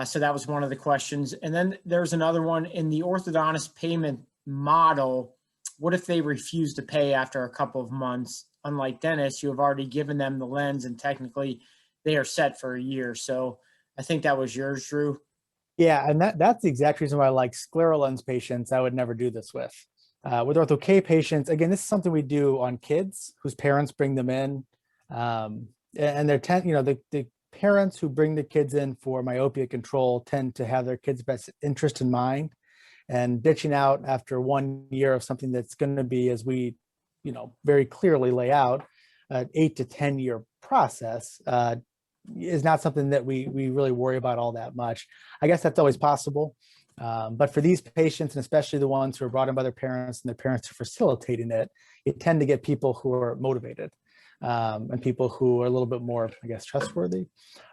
So that was one of the questions. And then there's another one in the orthodontist payment model. What if they refuse to pay after a couple of months? Unlike dentists, you have already given them the lens and technically they are set for a year. So I think that was yours, Drew. Yeah, and that's the exact reason why I like sclera lens patients, I would never do this with. With OrthoK patients, again, this is something we do on kids whose parents bring them in. And they're the parents who bring the kids in for myopia control tend to have their kids' best interest in mind. And ditching out after 1 year of something that's going to be, as we very clearly lay out, an 8 to 10 year process is not something that we really worry about all that much. I guess that's always possible. But for these patients, and especially the ones who are brought in by their parents and their parents are facilitating it, you tend to get people who are motivated and people who are a little bit more, I guess, trustworthy.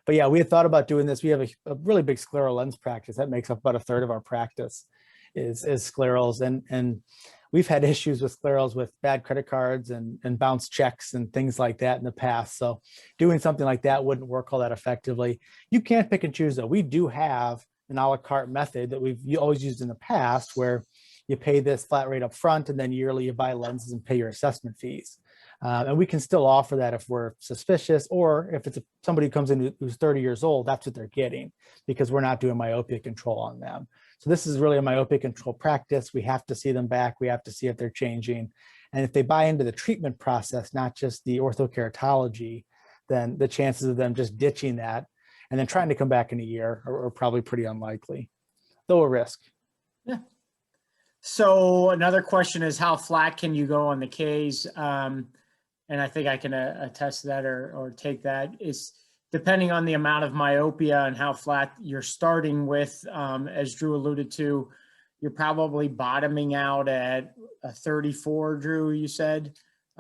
But yeah, we had thought about doing this. We have a really big sclera lens practice that makes up about 1/3 of our practice is sclerals. And we've had issues with sclerals with bad credit cards and bounce checks and things like that in the past. So doing something like that wouldn't work all that effectively. You can't pick and choose though. We do have an a la carte method that we've always used in the past where you pay this flat rate up front and then yearly you buy lenses and pay your assessment fees. And we can still offer that if we're suspicious, or if it's somebody who comes in who's 30 years old, that's what they're getting, because we're not doing myopia control on them. So this is really a myopia control practice. We have to see them back. We have to see if they're changing. And if they buy into the treatment process, not just the orthokeratology, then the chances of them just ditching that and then trying to come back in a year are probably pretty unlikely, though a risk. Yeah. So another question is, how flat can you go on the Ks? And I think I can attest to that or take that. Is depending on the amount of myopia and how flat you're starting with, as Drew alluded to, you're probably bottoming out at a 34, Drew, you said?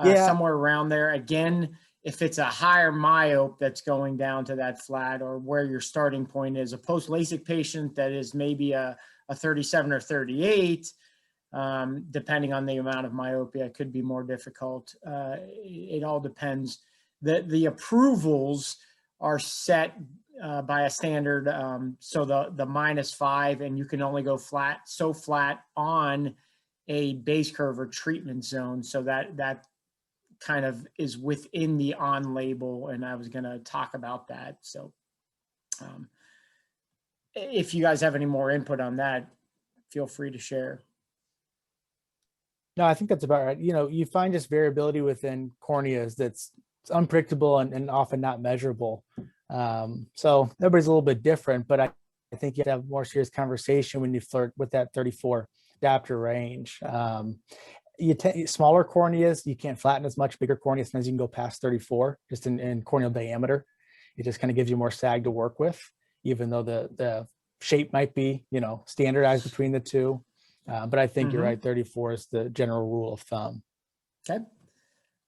Yeah. Somewhere around there. Again, if it's a higher myope that's going down to that flat, or where your starting point is, a post-LASIK patient that is maybe a 37 or 38, depending on the amount of myopia, it could be more difficult. It all depends. The approvals are set by a standard, so the -5, and you can only go so flat on a base curve or treatment zone. So that kind of is within the on label, and I was going to talk about that. So if you guys have any more input on that, feel free to share. No, I think that's about right. You find just variability within corneas that's unpredictable and often not measurable. So everybody's a little bit different, but I think you have to have more serious conversation when you flirt with that 34 diopter range. Smaller corneas, you can't flatten as much. Bigger corneas, sometimes you can go past 34 just in corneal diameter. It just kind of gives you more sag to work with, even though the shape might be, standardized between the two. But I think you're right, 34 is the general rule of thumb. Okay.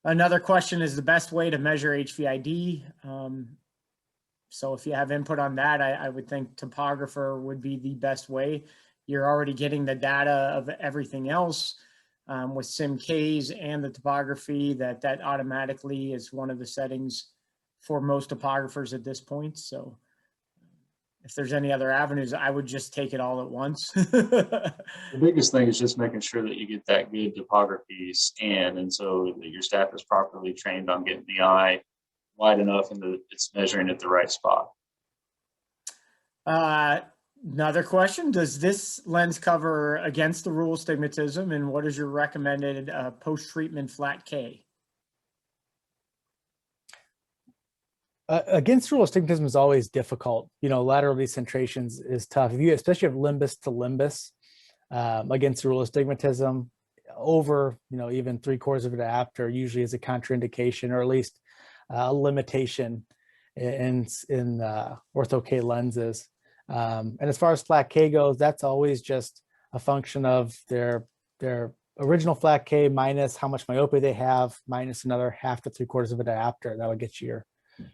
Another question is the best way to measure HVID. So if you have input on that, I would think topographer would be the best way. You're already getting the data of everything else with SimKs and the topography, that automatically is one of the settings for most topographers at this point. So if there's any other avenues, I would just take it all at once. The biggest thing is just making sure that you get that good topography scan, and so that your staff is properly trained on getting the eye wide enough and that it's measuring at the right spot. Another question, does this lens cover against the rule astigmatism, and what is your recommended post-treatment flat K? Against rule astigmatism is always difficult. Lateral decentrations is tough. If you, especially if limbus to limbus, against rule astigmatism, over, even 3/4 of a diopter usually is a contraindication, or at least a limitation in OrthoK lenses. And as far as flat K goes, that's always just a function of their original flat K minus how much myopia they have, minus another 1/2 to 3/4 of a diopter. That would get you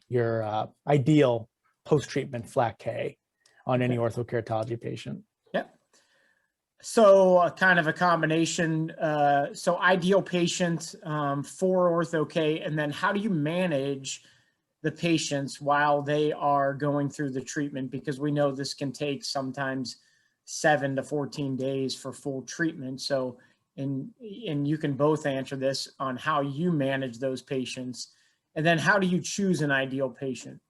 your ideal post-treatment flat K on any orthokeratology patient. Yep. So kind of a combination. So ideal patient for OrthoK, and then how do you manage the patients while they are going through the treatment? Because we know this can take sometimes 7 to 14 days for full treatment. So, and you can both answer this on how you manage those patients. And then how do you choose an ideal patient?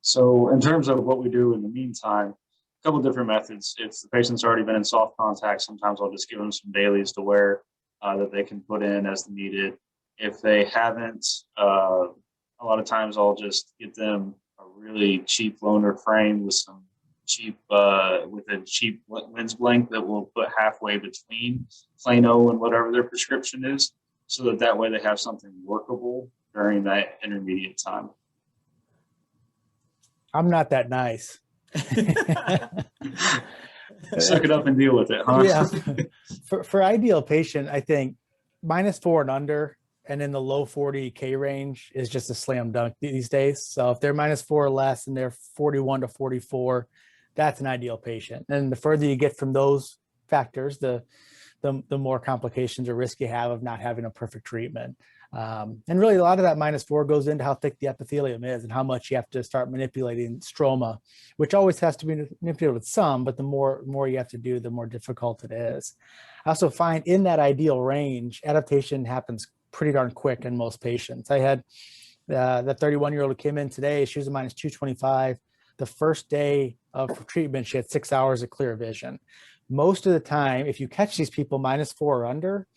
So in terms of what we do in the meantime, a couple of different methods. If the patient's already been in soft contact, sometimes I'll just give them some dailies to wear that they can put in as needed. If they haven't, a lot of times I'll just get them a really cheap loaner frame with some cheap, with a cheap lens blank that we'll put halfway between plano and whatever their prescription is, so that way they have something workable during that intermediate time. I'm not that nice. Suck it up and deal with it, huh? Yeah. For ideal patient, I think -4 and under, and in the low 40 K range is just a slam dunk these days. So if they're -4 or less and they're 41 to 44, that's an ideal patient. And the further you get from those factors, the more complications or risk you have of not having a perfect treatment. And really a lot of that -4 goes into how thick the epithelium is and how much you have to start manipulating stroma, which always has to be manipulated with some, but the more you have to do, the more difficult it is. I also find in that ideal range, adaptation happens pretty darn quick in most patients. I had that 31-year-old who came in today, she was a -225. The first day of treatment, she had 6 hours of clear vision. Most of the time, if you catch these people -4 or under,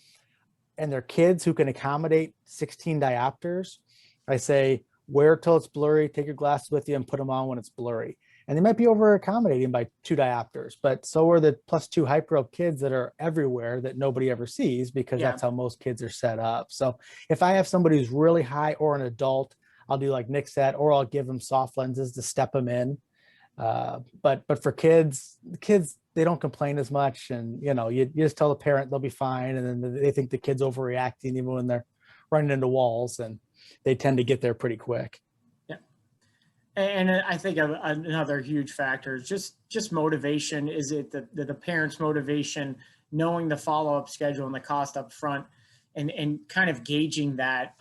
and they're kids who can accommodate 16 diopters, I say, wear till it's blurry, take your glasses with you and put them on when it's blurry. And they might be over accommodating by 2 diopters, but so are the +2 hyperope kids that are everywhere that nobody ever sees, because that's how most kids are set up. So if I have somebody who's really high or an adult, I'll do like Nick said, or I'll give them soft lenses to step them in. But for kids, they don't complain as much, and you just tell the parent they'll be fine, and then they think the kid's overreacting even when they're running into walls, and they tend to get there pretty quick. Yeah, and I think another huge factor is just motivation. Is it the parent's motivation, knowing the follow-up schedule and the cost up front, and kind of gauging that?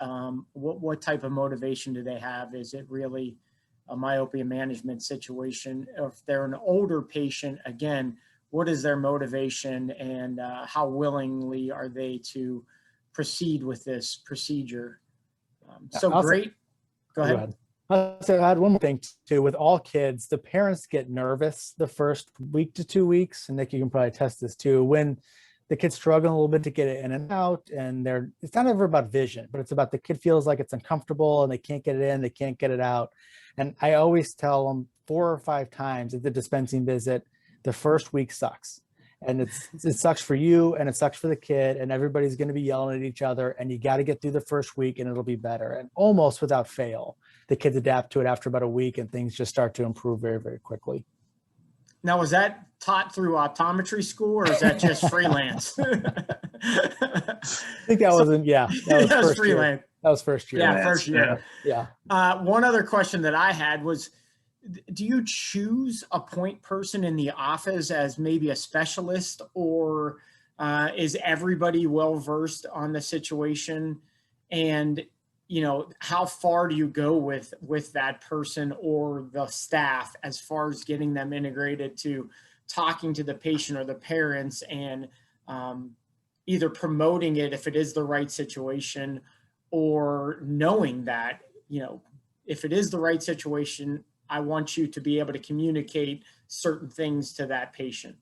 What type of motivation do they have? Is it really a myopia management situation? Or if they're an older patient, again, what is their motivation, and how willingly are they to proceed with this procedure? Great. Go ahead. I'll add one more thing too. With all kids, the parents get nervous the first week to 2 weeks, and Nick, you can probably test this too, when the kid's struggling a little bit to get it in and out, and it's not ever about vision, but it's about the kid feels like it's uncomfortable and they can't get it in, they can't get it out. And I always tell them 4 or 5 times at the dispensing visit, the first week sucks. And it sucks for you, and it sucks for the kid, and everybody's going to be yelling at each other, and you got to get through the first week and it'll be better. And almost without fail, the kids adapt to it after about a week, and things just start to improve very, very quickly. Now, was that taught through optometry school, or is that just freelance? I think that wasn't, that was freelance. That was first year. Yeah, first year. Yeah. One other question that I had was, do you choose a point person in the office as maybe a specialist, or is everybody well versed on the situation? And how far do you go with that person or the staff as far as getting them integrated to talking to the patient or the parents, and either promoting it if it is the right situation, or knowing that, if it is the right situation, I want you to be able to communicate certain things to that patient.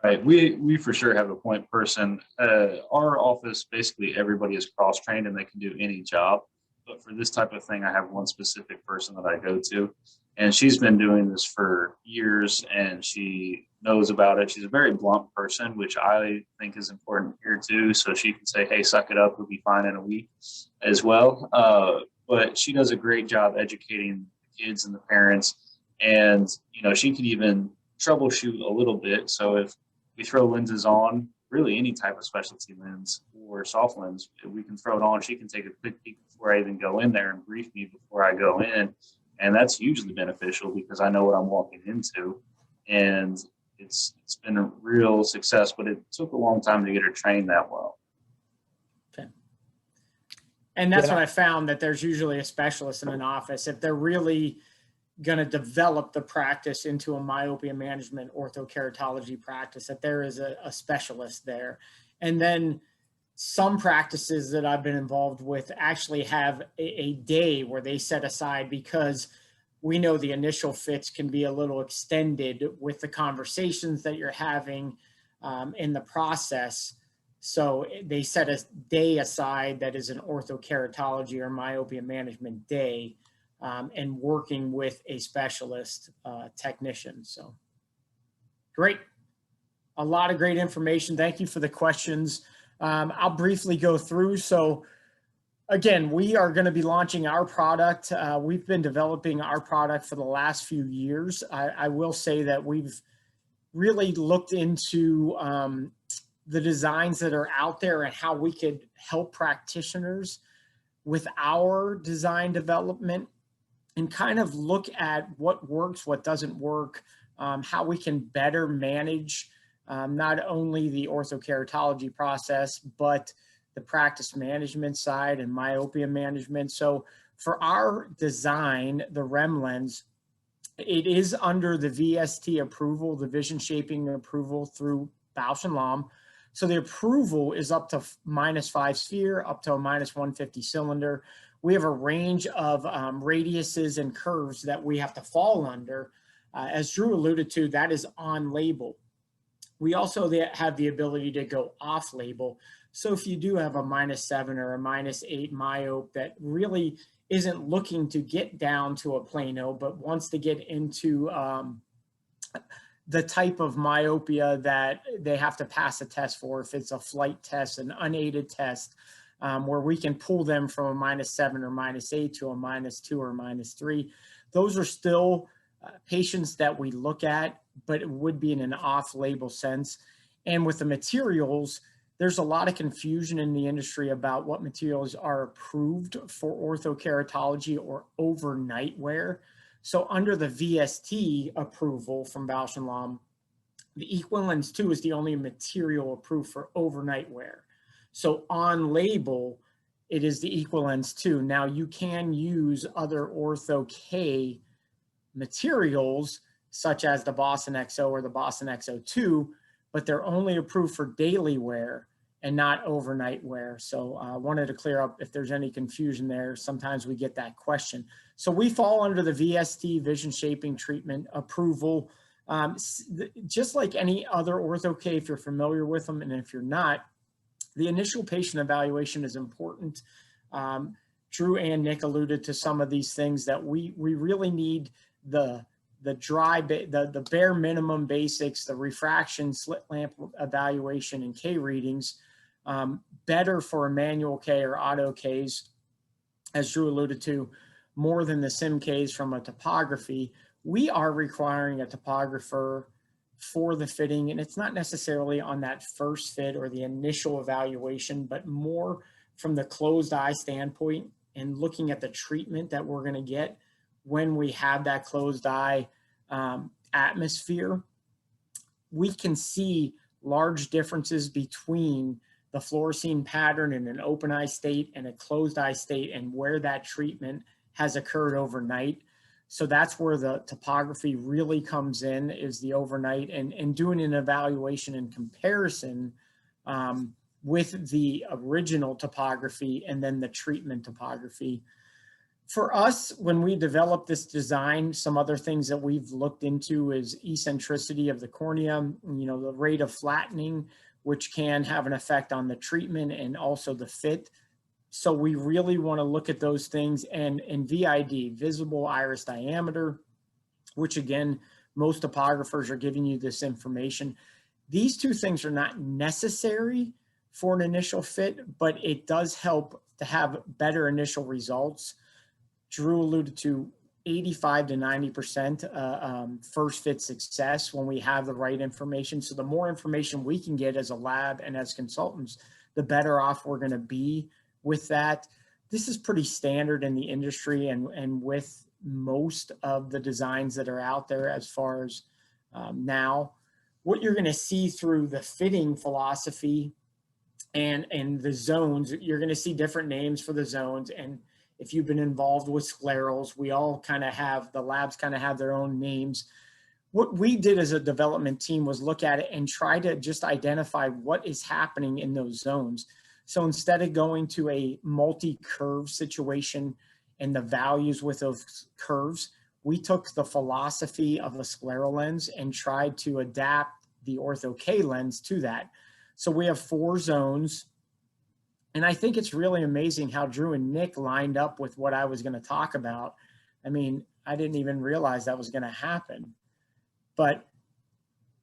Right. We for sure have a point person. Our office, basically everybody is cross-trained and they can do any job. But for this type of thing, I have one specific person that I go to, and she's been doing this for years and she knows about it. She's a very blunt person, which I think is important here too. So she can say, hey, suck it up, we'll be fine in a week as well. But she does a great job educating the kids and the parents. And, she can even troubleshoot a little bit. So if we throw lenses on, really any type of specialty lens or soft lens, we can throw it on. She can take a quick peek before I even go in there and brief me before I go in. And that's hugely beneficial because I know what I'm walking into. And it's been a real success, but it took a long time to get her trained that well. Okay. And that's what I found, that there's usually a specialist in an office. If they're really going to develop the practice into a myopia management orthokeratology practice, that there is a specialist there. And then some practices that I've been involved with actually have a day where they set aside, because we know the initial fits can be a little extended with the conversations that you're having in the process. So they set a day aside that is an orthokeratology or myopia management day, and working with a specialist technician. So great. A lot of great information. Thank you for the questions. I'll briefly go through. So again, we are going to be launching our product. We've been developing our product for the last few years. I will say that we've really looked into the designs that are out there and how we could help practitioners with our design development, and kind of look at what works, what doesn't work, how we can better manage not only the orthokeratology process, but the practice management side and myopia management. So for our design, the REMLens, it is under the VST approval, the vision shaping approval through Bausch & Lomb. So the approval is up to -5 sphere, up to a -150 cylinder. We have a range of radiuses and curves that we have to fall under. As Drew alluded to, that is on label. We also have the ability to go off label. So if you do have a -7 or a -8 myope that really isn't looking to get down to a plano, but wants to get into the type of myopia that they have to pass a test for, if it's a flight test, an unaided test, where we can pull them from a -7 or -8 to a -2 or -3. Those are still patients that we look at, but it would be in an off-label sense. And with the materials, there's a lot of confusion in the industry about what materials are approved for orthokeratology or overnight wear. So under the VST approval from Bausch & Lomb, the EquiLens 2 is the only material approved for overnight wear. So on label, it is the EquiLens 2. Now you can use other OrthoK materials, such as the Boston XO or the Boston XO2, but they're only approved for daily wear and not overnight wear. So I wanted to clear up if there's any confusion there. Sometimes we get that question. So we fall under the VST, vision shaping treatment approval, just like any other OrthoK, if you're familiar with them. And if you're not, the initial patient evaluation is important. Drew and Nick alluded to some of these things that we really need the bare minimum basics, the refraction, slit lamp evaluation, and K readings, better for a manual K or auto Ks, as Drew alluded to, more than the sim Ks from a topography. We are requiring a topographer for the fitting, and it's not necessarily on that first fit or the initial evaluation, but more from the closed eye standpoint and looking at the treatment that we're going to get when we have that closed eye atmosphere, we can see large differences between the fluorescein pattern in an open eye state and a closed eye state and where that treatment has occurred overnight. So that's where the topography really comes in, is the overnight, and doing an evaluation and comparison with the original topography and then the treatment topography. For us, when we developed this design, some other things that we've looked into is eccentricity of the cornea, the rate of flattening, which can have an effect on the treatment and also the fit. So we really want to look at those things, and VID, visible iris diameter, which again, most topographers are giving you this information. These two things are not necessary for an initial fit, but it does help to have better initial results. Drew alluded to 85 to 90% first fit success when we have the right information. So the more information we can get as a lab and as consultants, the better off we're going to be with that. This is pretty standard in the industry and with most of the designs that are out there as far as now. What you're going to see through the fitting philosophy and the zones, you're going to see different names for the zones. And if you've been involved with sclerals, we all kind of have, the labs kind of have their own names. What we did as a development team was look at it and try to just identify what is happening in those zones. So instead of going to a multi-curve situation and the values with those curves, we took the philosophy of a scleral lens and tried to adapt the OrthoK lens to that. So we have 4 zones. And I think it's really amazing how Drew and Nick lined up with what I was going to talk about. I mean, I didn't even realize that was going to happen. But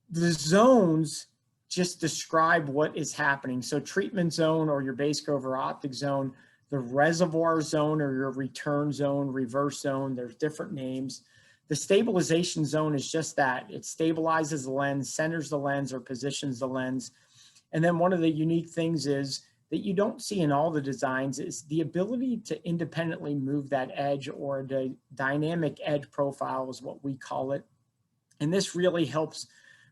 the zones just describe what is happening. So treatment zone, or your base curve or optic zone, the reservoir zone or your return zone, reverse zone, there's different names. The stabilization zone is just that. It stabilizes the lens, centers the lens, or positions the lens. And then one of the unique things is that you don't see in all the designs is the ability to independently move that edge, or the dynamic edge profile is what we call it. And this really helps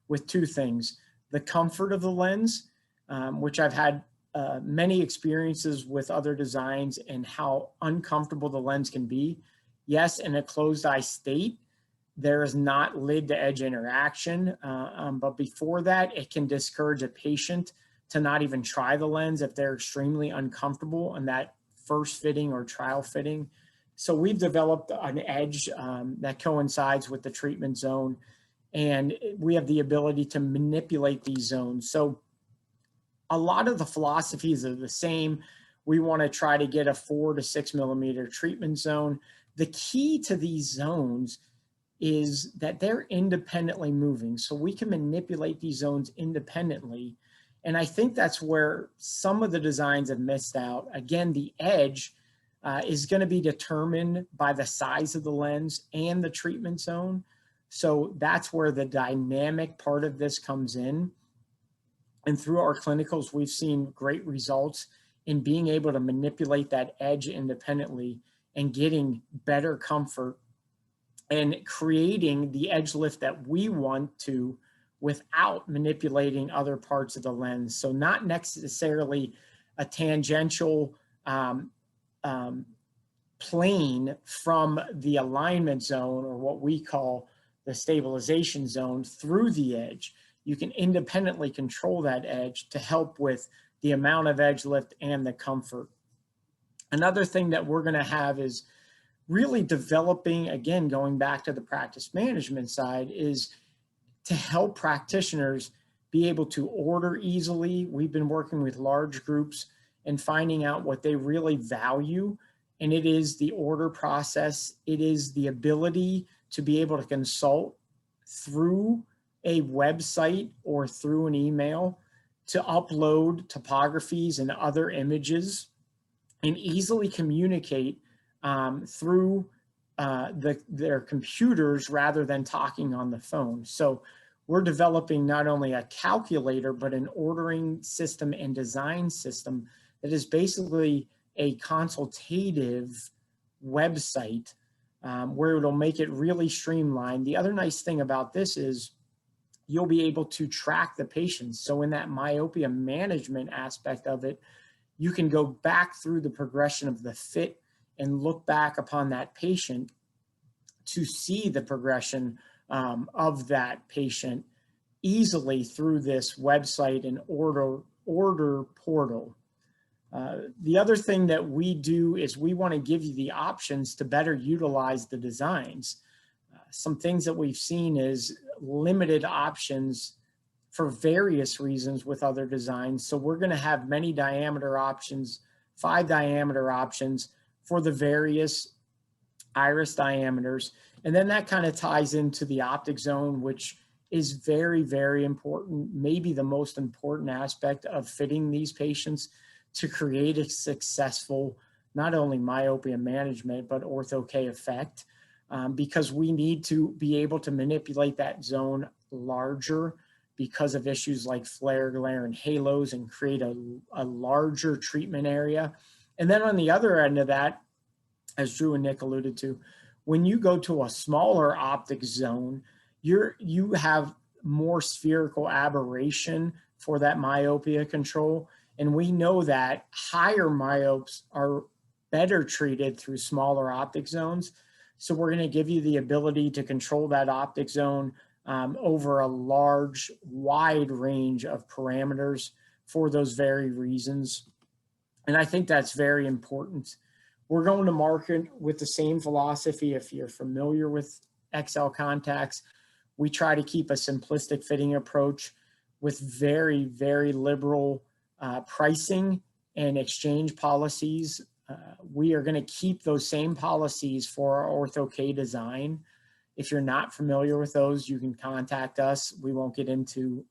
with 2 things: the comfort of the lens, which I've had many experiences with other designs and how uncomfortable the lens can be. Yes, in a closed eye state, there is not lid to edge interaction, but before that, it can discourage a patient to not even try the lens if they're extremely uncomfortable in that first fitting or trial fitting. So we've developed an edge that coincides with the treatment zone, and we have the ability to manipulate these zones. So a lot of the philosophies are the same. We want to try to get a 4 to 6 millimeter treatment zone. The key to these zones is that they're independently moving. So we can manipulate these zones independently. And I think that's where some of the designs have missed out. Again, the edge is going to be determined by the size of the lens and the treatment zone. So that's where the dynamic part of this comes in. And through our clinicals, we've seen great results in being able to manipulate that edge independently and getting better comfort and creating the edge lift that we want to without manipulating other parts of the lens. So not necessarily a tangential plane from the alignment zone, or what we call the stabilization zone, through the edge. You can independently control that edge to help with the amount of edge lift and the comfort. Another thing that we're going to have is really developing, again, going back to the practice management side, is to help practitioners be able to order easily. We've been working with large groups and finding out what they really value. And it is the order process. It is the ability to be able to consult through a website or through an email, to upload topographies and other images and easily communicate through their computers rather than talking on the phone. So we're developing not only a calculator, but an ordering system and design system that is basically a consultative website where it'll make it really streamlined. The other nice thing about this is you'll be able to track the patients. So in that myopia management aspect of it, you can go back through the progression of the fit and look back upon that patient to see the progression of that patient easily through this website and order portal. The other thing that we do is we want to give you the options to better utilize the designs. Some things that we've seen is limited options for various reasons with other designs. So we're going to have many diameter options, 5 diameter options for the various iris diameters. And then that kind of ties into the optic zone, which is very, very important, maybe the most important aspect of fitting these patients to create a successful, not only myopia management, but OrthoK effect, because we need to be able to manipulate that zone larger because of issues like flare, glare, and halos, and create a larger treatment area. And then on the other end of that, as Drew and Nick alluded to, when you go to a smaller optic zone, you have more spherical aberration for that myopia control. And we know that higher myopes are better treated through smaller optic zones. So we're going to give you the ability to control that optic zone over a large, wide range of parameters for those very reasons. And I think that's very important. We're going to market with the same philosophy. If you're familiar with X-Cel contacts, we try to keep a simplistic fitting approach with very, very liberal pricing and exchange policies. We are going to keep those same policies for our OrthoK design. If you're not familiar with those, you can contact us. We won't get into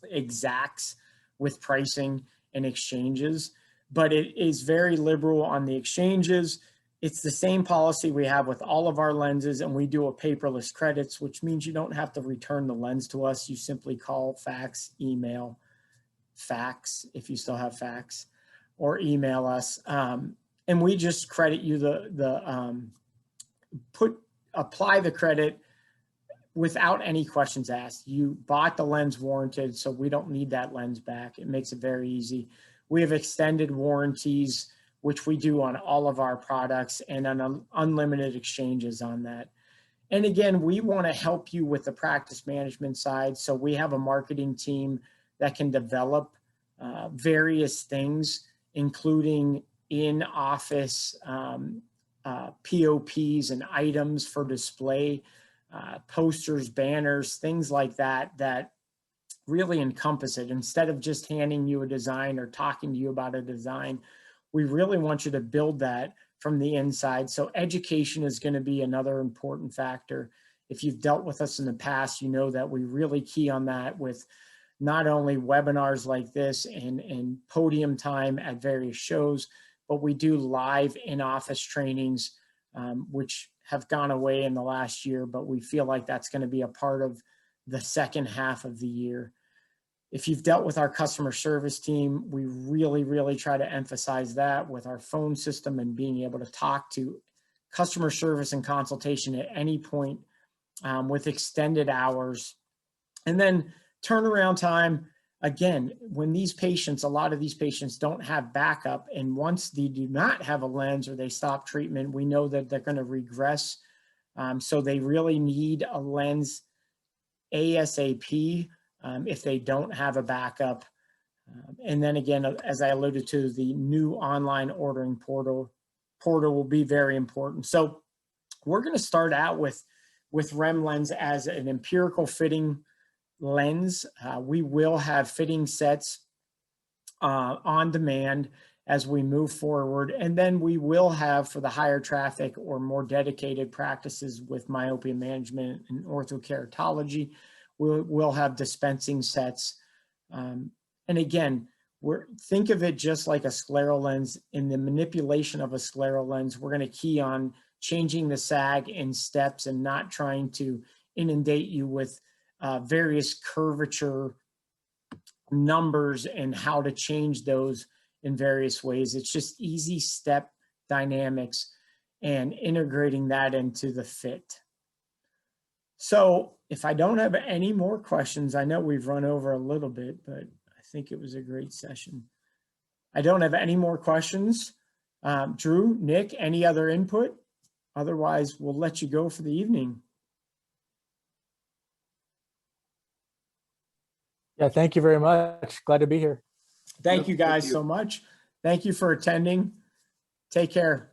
exacts with pricing and exchanges, but it is very liberal on the exchanges. It's the same policy we have with all of our lenses, and we do a paperless credits, which means you don't have to return the lens to us. You simply call, fax, email, fax, if you still have fax, or email us. And we just credit you apply the credit without any questions asked. You bought the lens warranted, so we don't need that lens back. It makes it very easy. We have extended warranties, which we do on all of our products, and on unlimited exchanges on that. And again, we want to help you with the practice management side. So we have a marketing team that can develop various things, including in-office POPs and items for display, posters, banners, things like that, that really encompass it. Instead of just handing you a design or talking to you about a design, we really want you to build that from the inside. So education is going to be another important factor. If you've dealt with us in the past, you know that we really key on that with not only webinars like this and podium time at various shows, but we do live in-office trainings, which have gone away in the last year, but we feel like that's going to be a part of the second half of the year. If you've dealt with our customer service team, we really, really try to emphasize that with our phone system and being able to talk to customer service and consultation at any point with extended hours. And then turnaround time, again, when these patients, a lot of these patients don't have backup, and once they do not have a lens or they stop treatment, we know that they're going to regress. So they really need a lens ASAP if they don't have a backup. And then again, as I alluded to, the new online ordering portal will be very important. So we're going to start out with REMLens as an empirical fitting lens. We will have fitting sets on demand as we move forward. And then we will have, for the higher traffic or more dedicated practices with myopia management and orthokeratology, we'll have dispensing sets. And again, think of it just like a scleral lens. In the manipulation of a scleral lens, we're going to key on changing the sag in steps and not trying to inundate you with various curvature numbers and how to change those in various ways. It's just easy step dynamics and integrating that into the fit. So if I don't have any more questions, I know we've run over a little bit, but I think it was a great session. I don't have any more questions. Drew, Nick, any other input? Otherwise, we'll let you go for the evening. Yeah, thank you very much. Glad to be here. Thank you guys Thank you. so much. Thank you for attending. Take care.